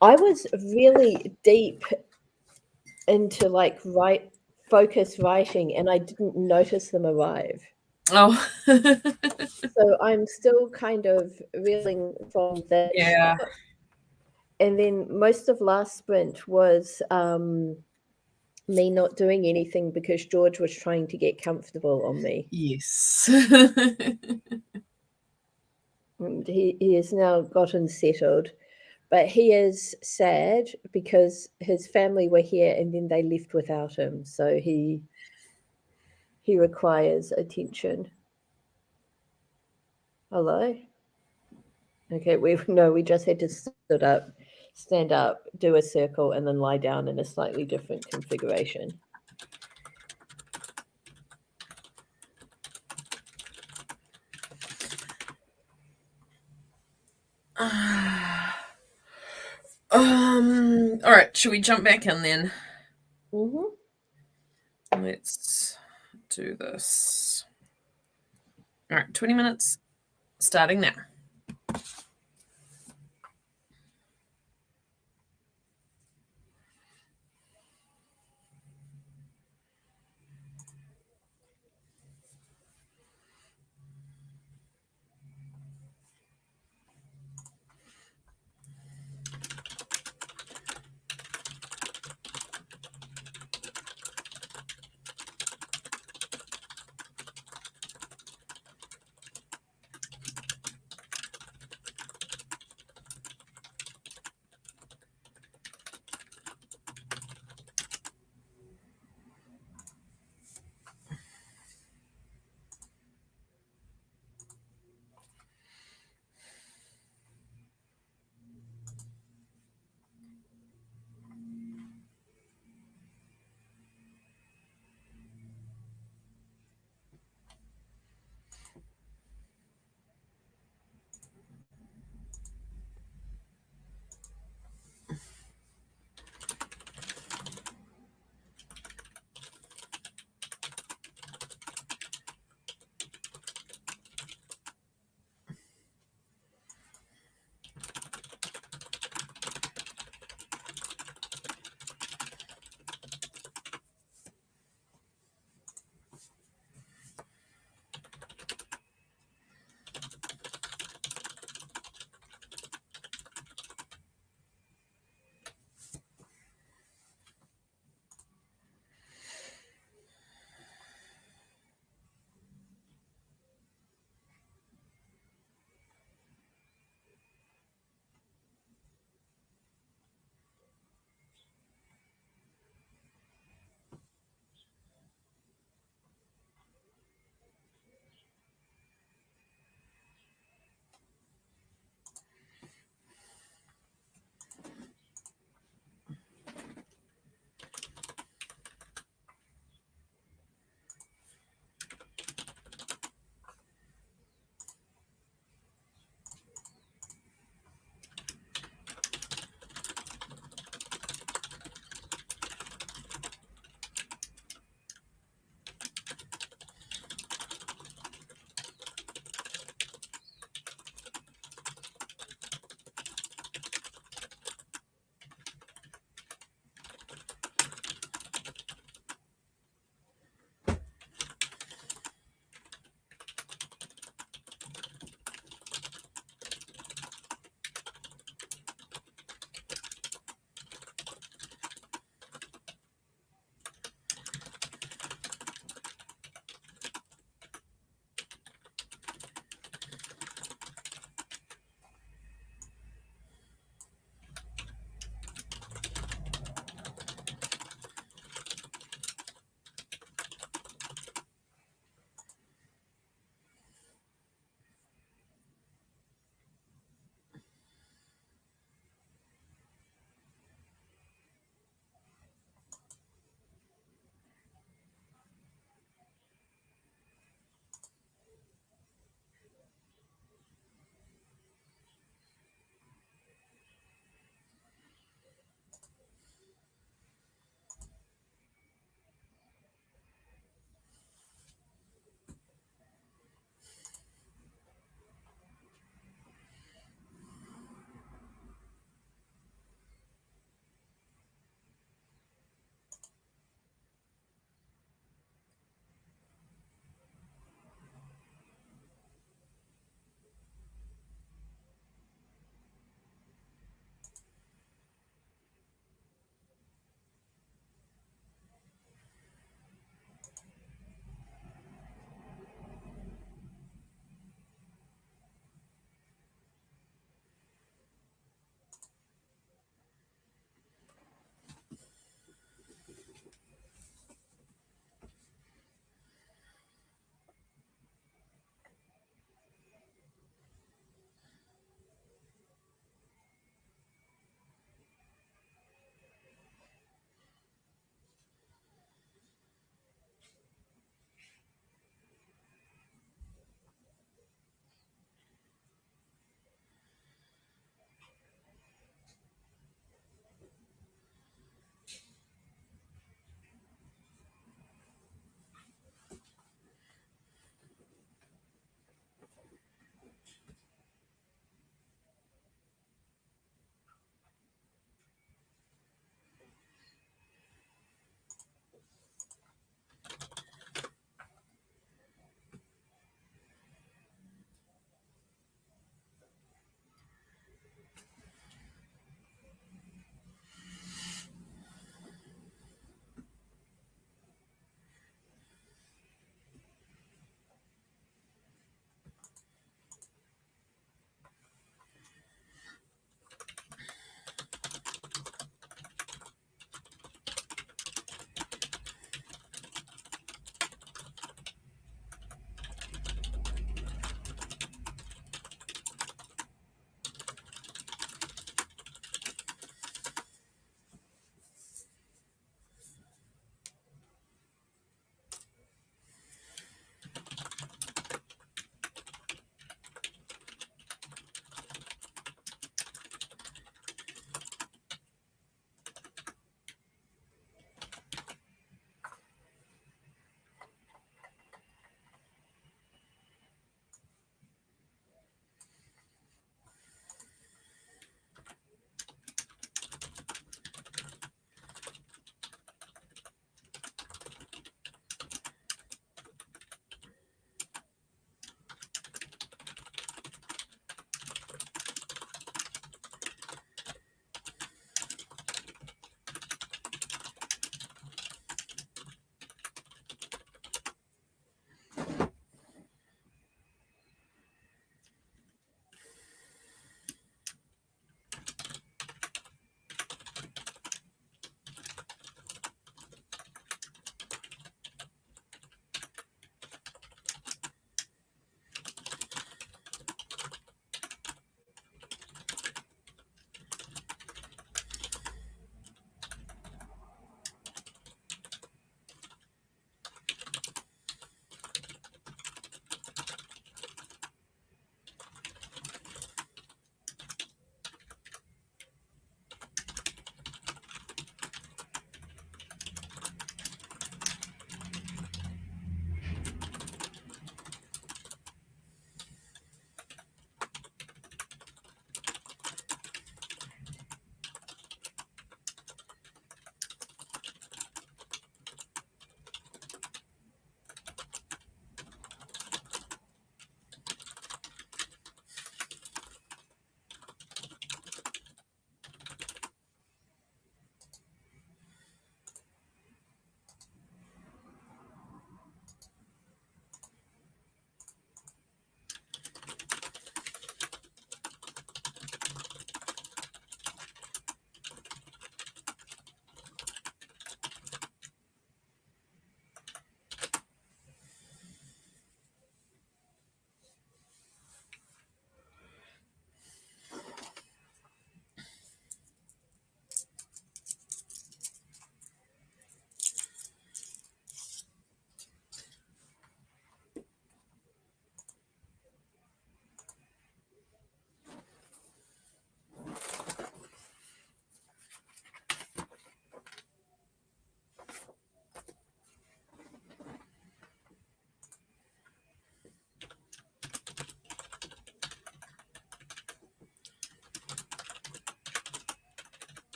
was really deep into focus writing, and I didn't notice them arrive. Oh. So I'm still kind of reeling from that. Yeah. And then most of last sprint was me not doing anything because George was trying to get comfortable on me. Yes. And he has now gotten settled, but he is sad because his family were here and then they left without him. So he requires attention. Hello? Okay, we just had to stand up, do a circle, and then lie down in a slightly different configuration. All right, should we jump back in then? Mm-hmm. Let's do this. All right, 20 minutes starting now.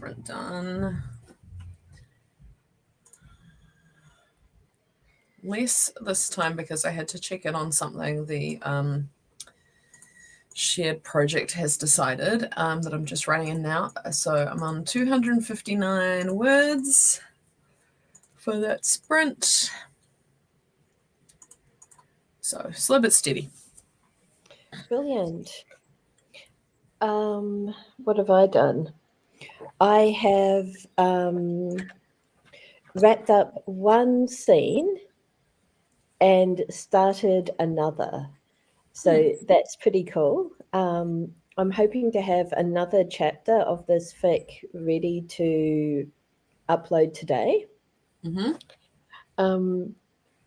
sprint done. Less this time because I had to check in on something the shared project has decided that I'm just writing in now. So I'm on 259 words for that sprint. So slow but steady. Brilliant. What have I done? I have wrapped up one scene and started another. So that's pretty cool. I'm hoping to have another chapter of this fic ready to upload today.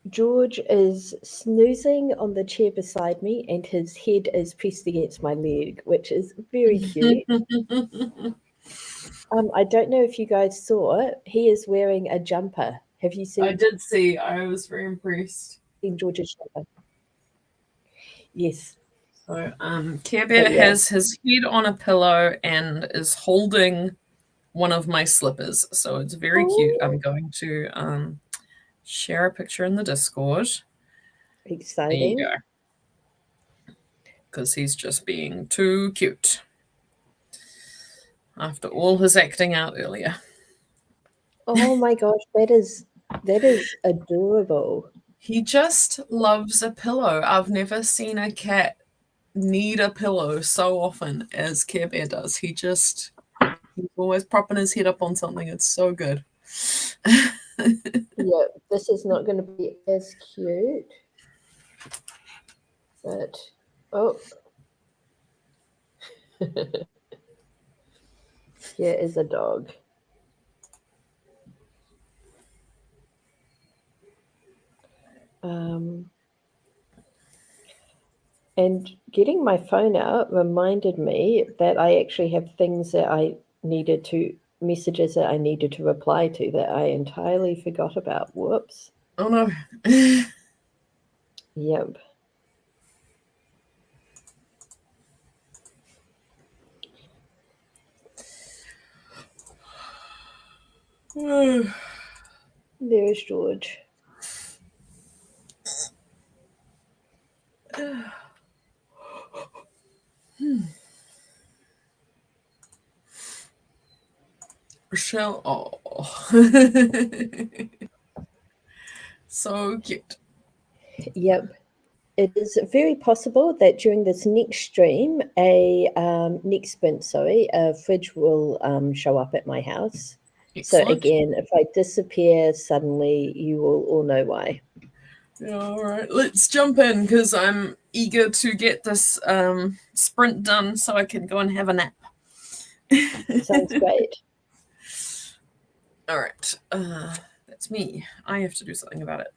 George is snoozing on the chair beside me and his head is pressed against my leg, which is very cute. I don't know if you guys saw it. He is wearing a jumper. Have you seen? I did see. I was very impressed. In George's jumper. Yes. So Care Bear has his head on a pillow and is holding one of my slippers. So it's very cute. I'm going to share a picture in the Discord. Exciting. There you go. Because he's just being too cute. After all his acting out earlier. Oh my gosh, that is adorable. He just loves a pillow. I've never seen a cat need a pillow so often as Care Bear does. He's always propping his head up on something. It's so good. Yeah, this is not going to be as cute. But, here is a dog. And getting my phone out reminded me that I actually have things that messages that I needed to reply to that I entirely forgot about. Whoops. Oh no. Yep. There's George. Rochelle, oh. So cute. Yep. It is very possible that during this next stream, next sprint, a fridge will show up at my house. Excellent. So again, if I disappear suddenly, you will all know why. Yeah, all right, let's jump in because I'm eager to get this sprint done so I can go and have a nap. Sounds great. All right, that's me. I have to do something about it.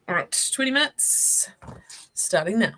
All right, 20 minutes, starting now.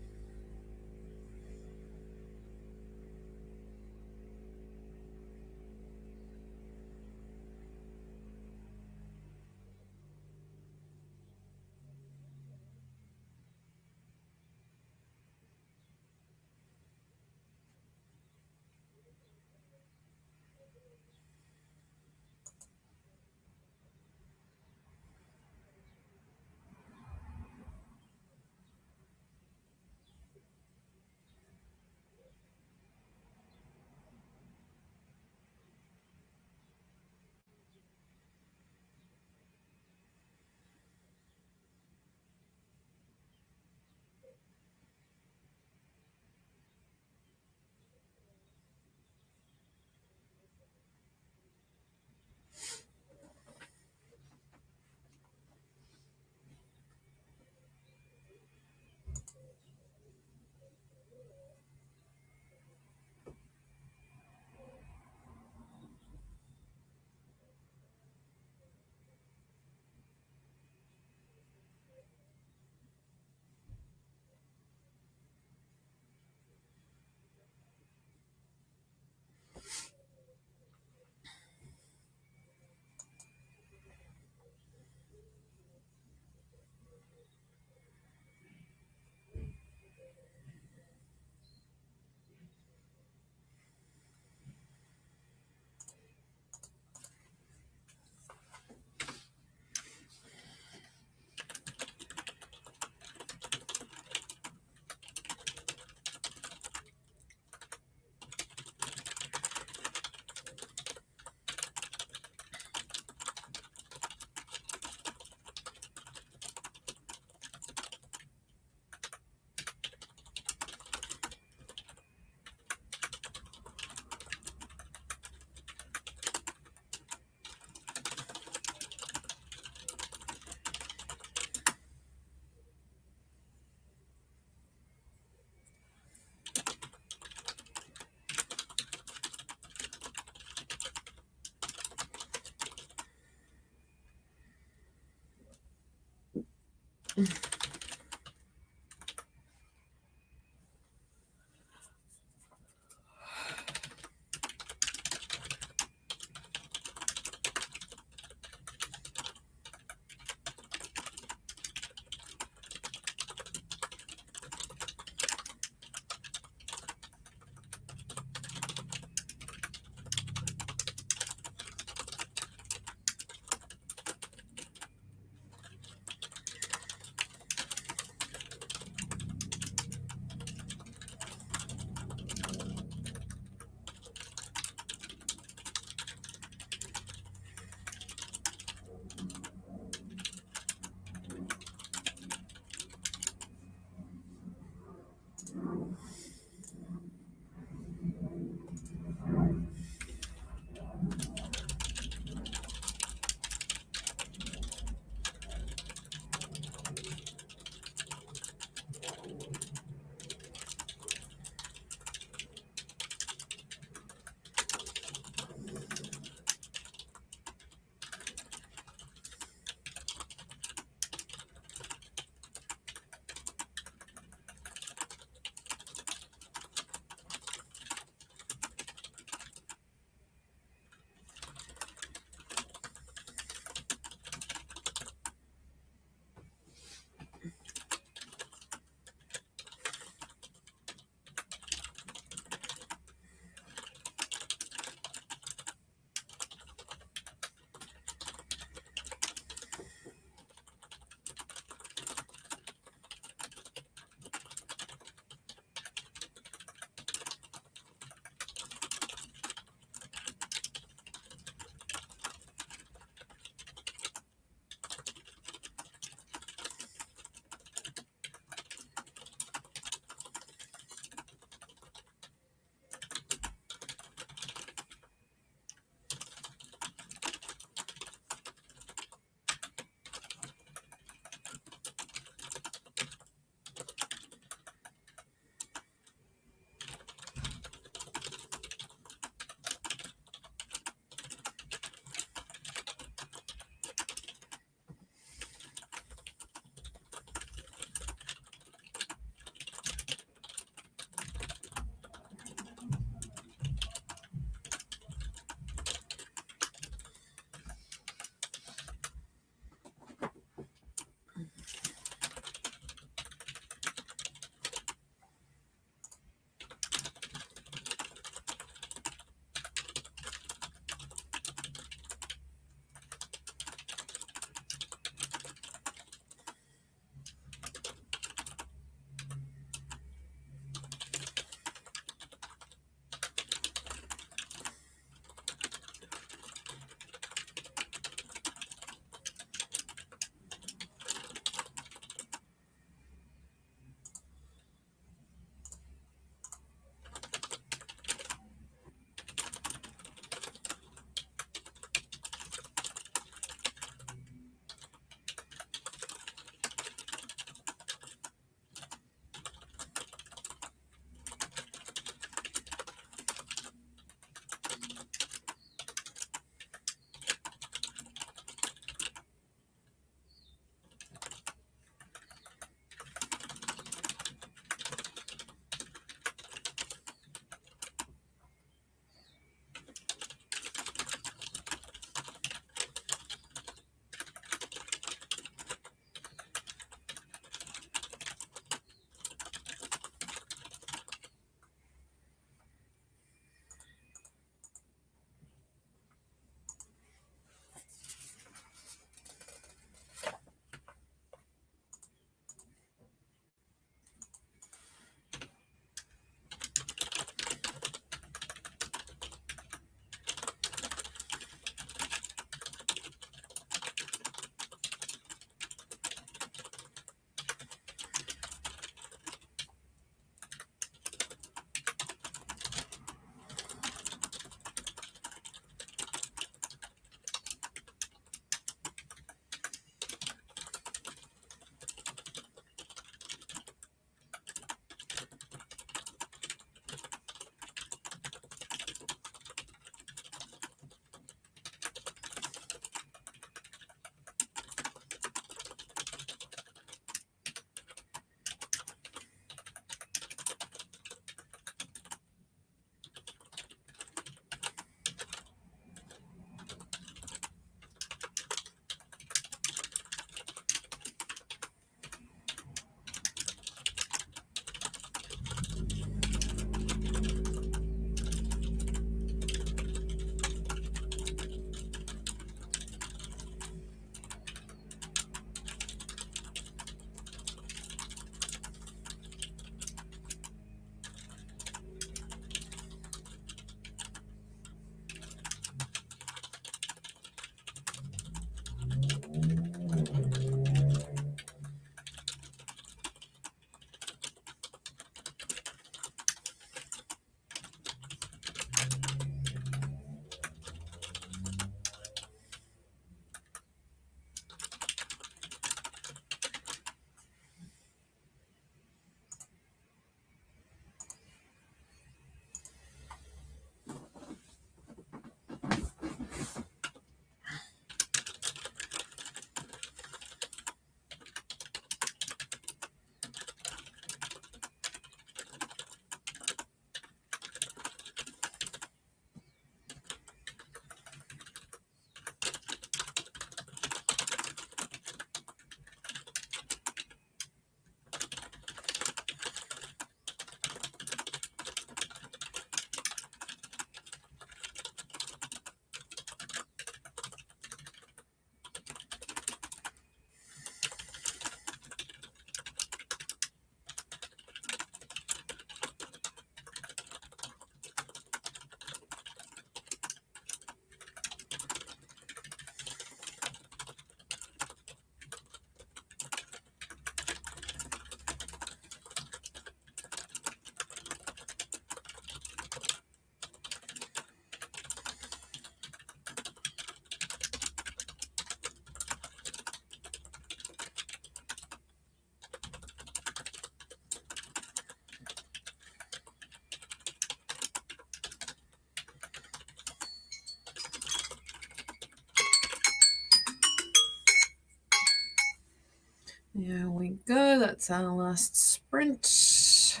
There we go. That's our last sprint.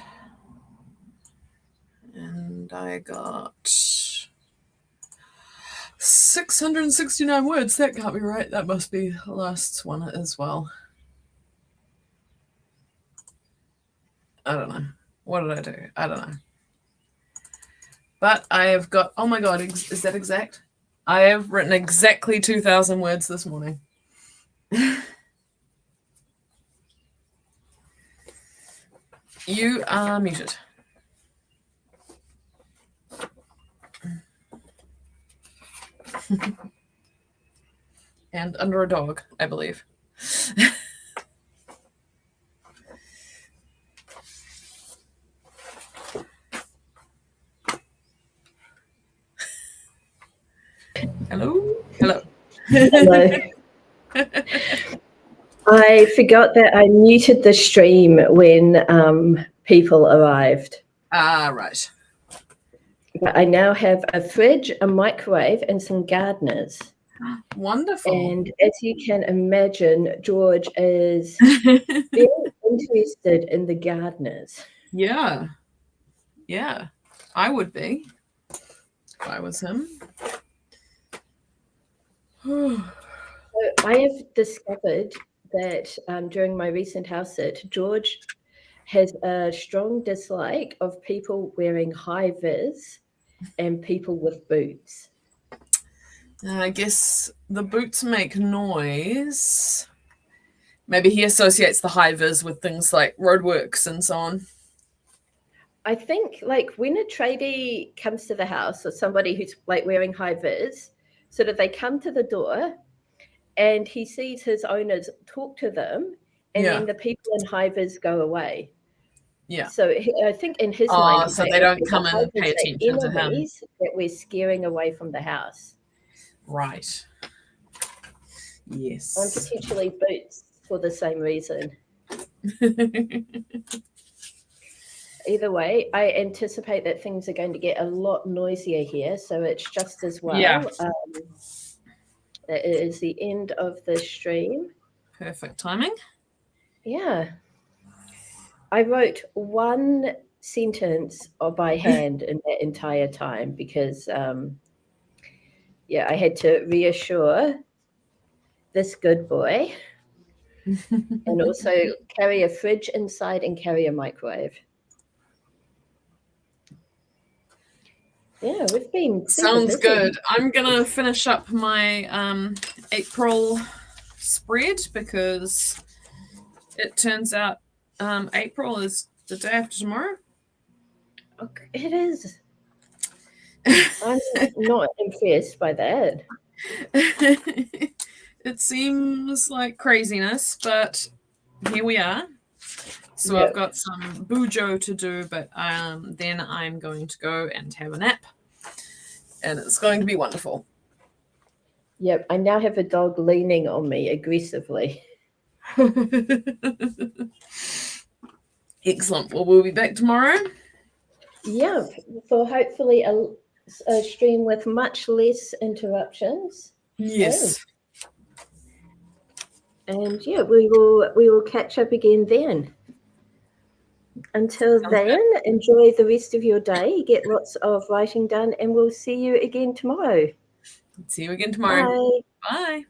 And I got 669 words. That can't be right. That must be the last one as well. I don't know. What did I do? I don't know. But I have got, oh my God, is that exact? I have written exactly 2,000 words this morning. You are muted. And under a dog, I believe. Hello? Hello. Hello. I forgot that I muted the stream when people arrived. Ah, right. But I now have a fridge, a microwave, and some gardeners. Wonderful. And as you can imagine, George is very interested in the gardeners. Yeah. Yeah. I would be if I was him. So I have discovered that during my recent house sit, George has a strong dislike of people wearing high vis and people with boots. I guess the boots make noise. Maybe he associates the high vis with things like roadworks and so on. I think like when a tradie comes to the house or somebody who's like wearing high vis, sort of they come to the door and he sees his owners talk to them and then the people in high vis go away. Yeah. So I think in his mind, so they don't come and pay attention to him. That we're scaring away from the house. Right. Yes. And potentially boots for the same reason. Either way, I anticipate that things are going to get a lot noisier here, so it's just as well. Yeah. It is the end of the stream. Perfect timing. Yeah. I wrote one sentence by hand in that entire time because, I had to reassure this good boy and also carry a fridge inside and carry a microwave. Yeah, we've been sounds good. I'm gonna finish up my April spread because it turns out April is the day after tomorrow. Okay, it is. I'm not impressed by that. It seems like craziness, but here we are. So I've got some bujo to do, but then I'm going to go and have a nap. And it's going to be wonderful. Yep, I now have a dog leaning on me aggressively. Excellent. Well, we'll be back tomorrow. Yeah, so hopefully a stream with much less interruptions. Yes. And yeah, we will catch up again then. Until then, enjoy the rest of your day. Get lots of writing done, and we'll see you again tomorrow. See you again tomorrow. Bye. Bye.